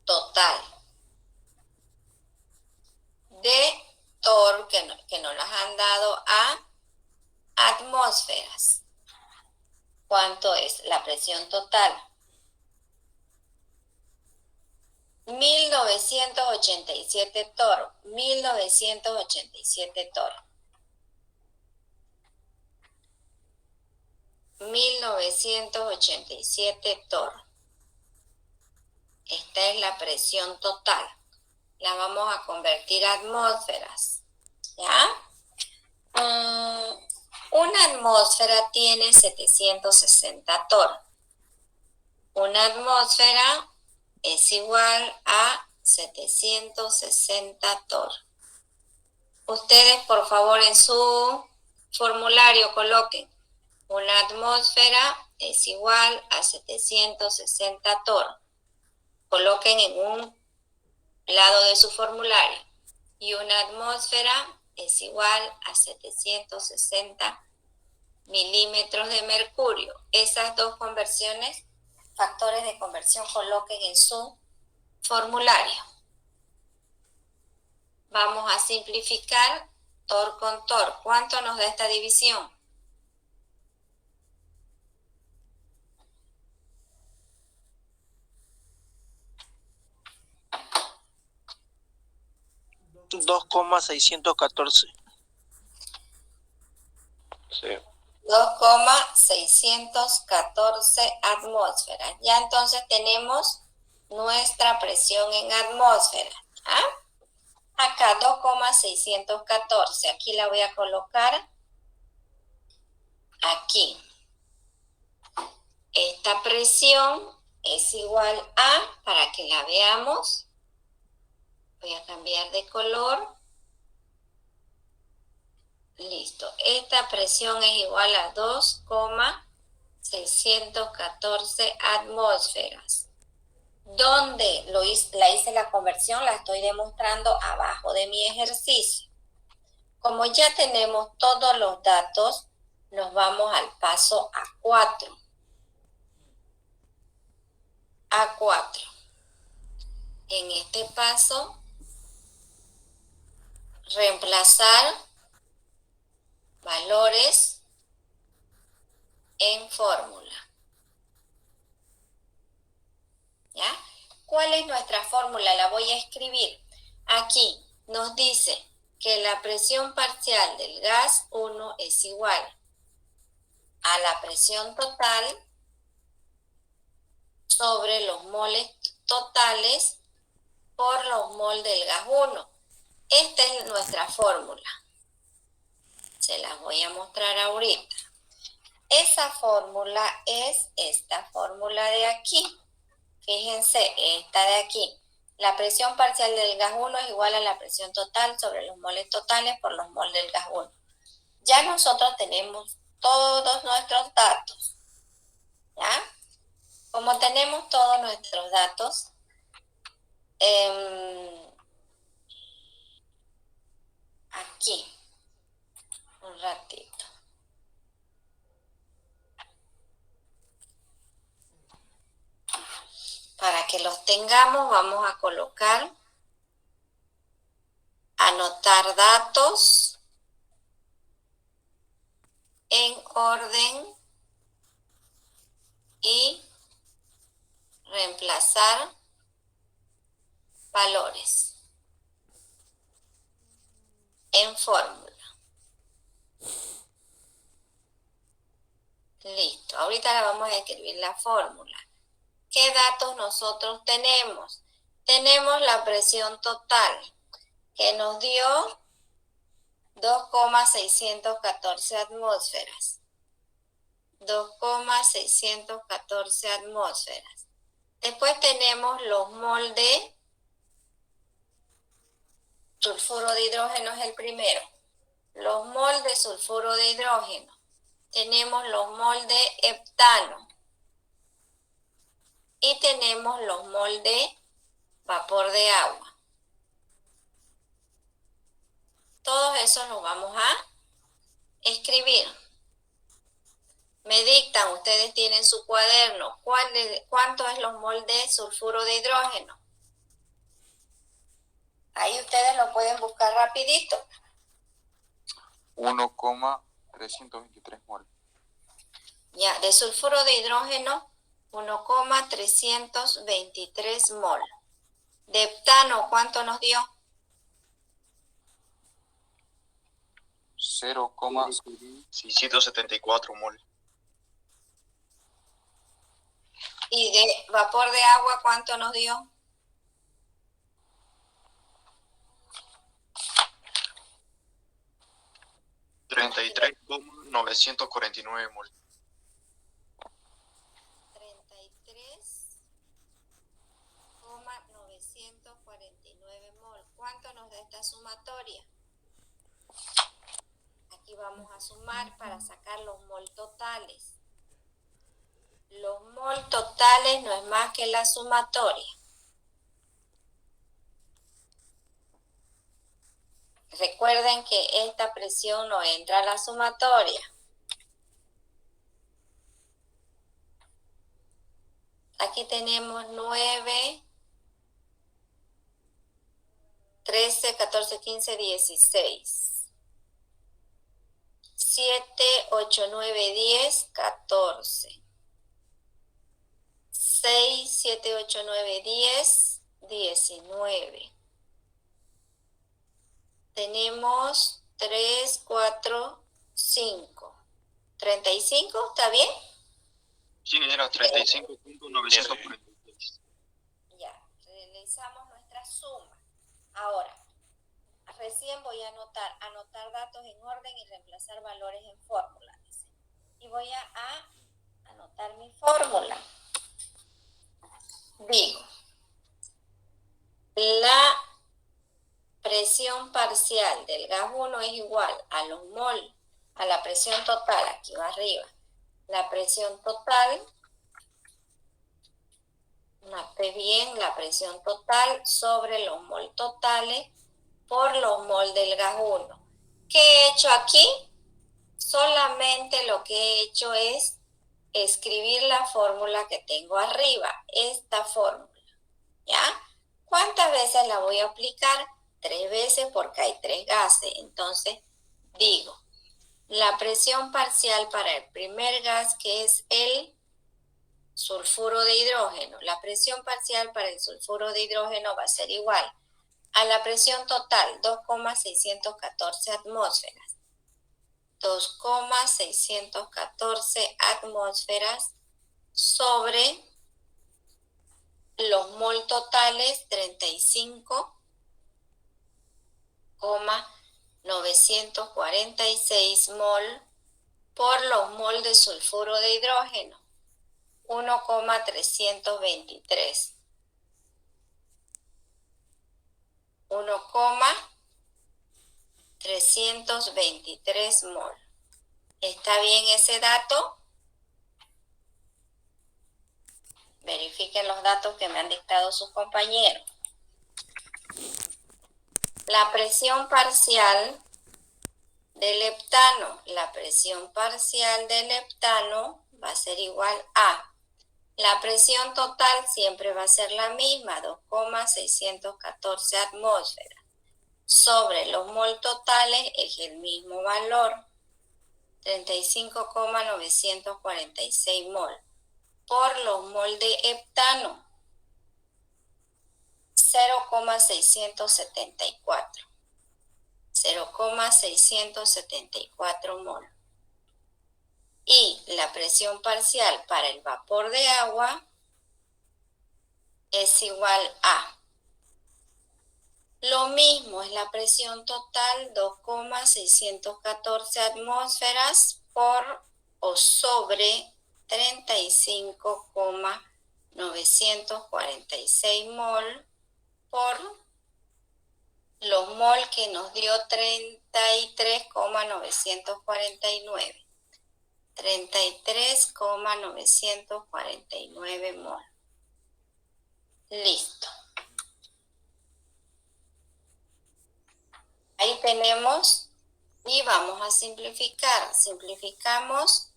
total de torr, que nos las han dado, a atmósferas. ¿Cuánto es la presión total? 1987 torr. 1987 torr. 1987 torr. Esta es la presión total. La vamos a convertir a atmósferas. ¿Ya? Una atmósfera tiene 760 torr. Una atmósfera es igual a 760 torr. Ustedes, por favor, en su formulario coloquen: una atmósfera es igual a 760 torr. Coloquen en un lado de su formulario. Y una atmósfera es igual a 760 milímetros de mercurio. Esas dos conversiones, factores de conversión, coloquen en su formulario. Vamos a simplificar TOR con TOR. ¿Cuánto nos da esta división? Dos coma 614. Sí. 2,614 atmósferas. Ya entonces tenemos nuestra presión en atmósferas. ¿Ah? Acá 2,614. Aquí la voy a colocar aquí. Esta presión es igual a, para que la veamos, voy a cambiar de color. Listo. Esta presión es igual a 2,614 atmósferas. ¿Dónde la hice la conversión? La estoy demostrando abajo de mi ejercicio. Como ya tenemos todos los datos, nos vamos al paso A4. A4. En este paso, reemplazar valores en fórmula. ¿Ya? ¿Cuál es nuestra fórmula? La voy a escribir. Aquí nos dice que la presión parcial del gas 1 es igual a la presión total sobre los moles totales por los moles del gas 1. Esta es nuestra fórmula. Se las voy a mostrar ahorita. Esa fórmula es esta fórmula de aquí. Fíjense, esta de aquí. La presión parcial del gas 1 es igual a la presión total sobre los moles totales por los moles del gas 1. Ya nosotros tenemos todos nuestros datos. ¿Ya? Como tenemos todos nuestros datos, aquí, un ratito. Para que los tengamos, vamos a colocar, anotar datos en orden y reemplazar valores en fórmula. Listo, ahorita la vamos a escribir la fórmula. ¿Qué datos nosotros tenemos? Tenemos la presión total, que nos dio 2,614 atmósferas. 2,614 atmósferas. Después tenemos los mol de sulfuro de hidrógeno, es el primero. Los mol de sulfuro de hidrógeno. Tenemos los mol de heptano. Y tenemos los mol de vapor de agua. Todos esos los vamos a escribir. Me dictan, ustedes tienen su cuaderno. ¿Cuánto es los mol de sulfuro de hidrógeno? Ahí ustedes lo pueden buscar rapidito. 1,323 mol. Ya, de sulfuro de hidrógeno, 1,323 mol. De heptano, ¿cuánto nos dio? 0,674 mol. Y de vapor de agua, ¿cuánto nos dio? 33,949 mol. 33,949 mol. ¿Cuánto nos da esta sumatoria? Aquí vamos a sumar para sacar los mol totales. Los mol totales no es más que la sumatoria. Recuerden que esta presión no entra a la sumatoria. Aquí tenemos 9 13, 14, 15, 16. 7, 8, 9, 10, 14. 6, 7, 8, 9, 10, 19. Tenemos 3, 4, 5. 35, ¿está bien? Sí, era 35.946. Ya, realizamos nuestra suma. Ahora, recién voy a anotar datos en orden y reemplazar valores en fórmula. Dice. Y voy a anotar mi fórmula. Digo, la presión parcial del gas 1 es igual a los mol, a la presión total, aquí va arriba. La presión total, note bien, la presión total sobre los mol totales por los mol del gas 1. ¿Qué he hecho aquí? Solamente lo que he hecho es escribir la fórmula que tengo arriba, esta fórmula, ¿ya? ¿Cuántas veces la voy a aplicar? 3 veces porque hay 3 gases. Entonces, digo, la presión parcial para el primer gas, que es el sulfuro de hidrógeno, la presión parcial para el sulfuro de hidrógeno va a ser igual a la presión total, 2,614 atmósferas. 2,614 atmósferas sobre los mol totales 35,946 mol por los mol de sulfuro de hidrógeno 1,323. 1,323 mol. ¿Está bien ese dato? Verifiquen los datos que me han dictado sus compañeros. La presión parcial del heptano. La presión parcial del heptano va a ser igual a. La presión total siempre va a ser la misma, 2,614 atmósferas. Sobre los mol totales es el mismo valor, 35,946 mol. Por los mol de heptano, 0,674. 0,674 mol. Y la presión parcial para el vapor de agua es igual a. Lo mismo es la presión total, 2,614 atmósferas por o sobre 35,946 mol por los mol que nos dio 33,949. 33,949 mol. Listo. Ahí tenemos y vamos a simplificar. Simplificamos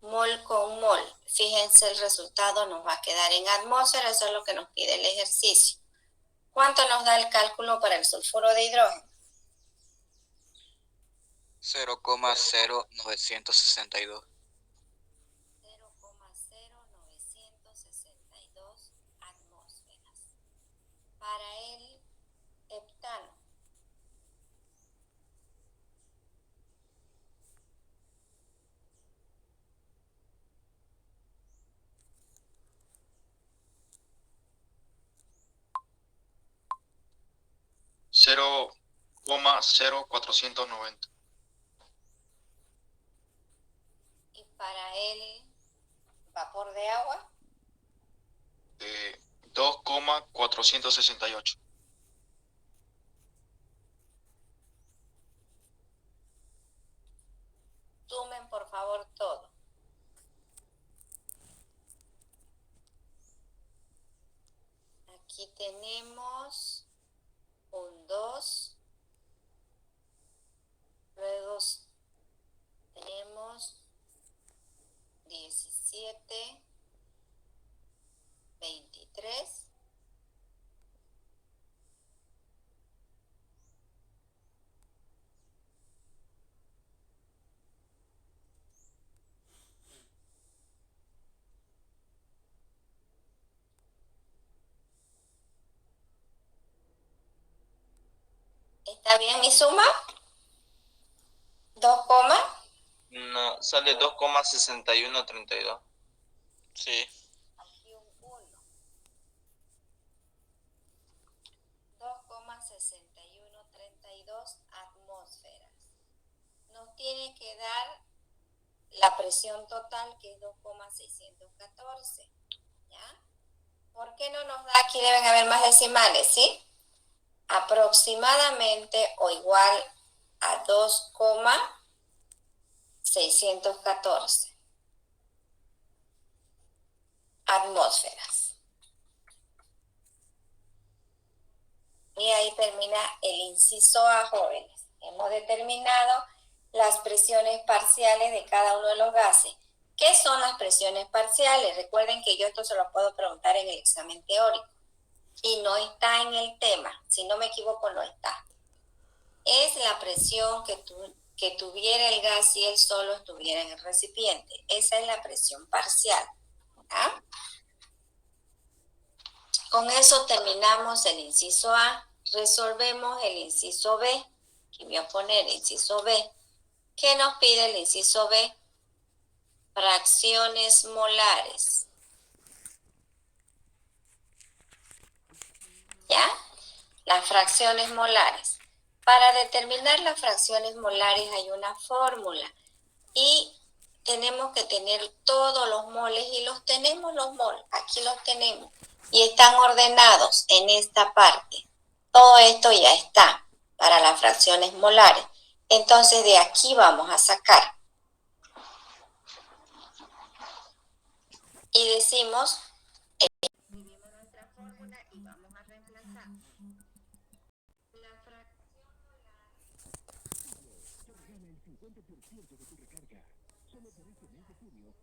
mol con mol. Fíjense, el resultado nos va a quedar en atmósfera, eso es lo que nos pide el ejercicio. ¿Cuánto nos da el cálculo para el sulfuro de hidrógeno? 0,0962. 0,0962 atmósferas. Para el heptano. 0,0490. Y para el vapor de agua, 2,468. sumen por favor todo. Aquí tenemos un 2. Luego tenemos 17, 23, ¿Está bien mi suma? 2, No, sale 2,6132. Sí. aquí un 1. 2,6132 atmósferas. Nos tiene que dar la presión total, que es 2,614. ¿Ya? ¿Por qué no nos da? Aquí deben haber más decimales, ¿sí? Aproximadamente o igual a 2,614 atmósferas. Y ahí termina el inciso A, jóvenes. Hemos determinado las presiones parciales de cada uno de los gases. ¿Qué son las presiones parciales? Recuerden que yo esto se lo puedo preguntar en el examen teórico. Y no está en el tema. Si no me equivoco, no está. Es la presión que tuviera el gas si él solo estuviera en el recipiente. Esa es la presión parcial. ¿Ah? Con eso terminamos el inciso A. Resolvemos el inciso B. Aquí voy a poner inciso B. ¿Qué nos pide el inciso B? Fracciones molares. ¿Ya? Las fracciones molares. Para determinar las fracciones molares hay una fórmula y tenemos que tener todos los moles y los tenemos los moles, aquí los tenemos y están ordenados en esta parte. Todo esto ya está para las fracciones molares. Entonces de aquí vamos a sacar. Y decimos, escribimos nuestra fórmula y vamos a reemplazar. La fracción molar. Gana el 50% de tu recarga. Solo por este mes de junio,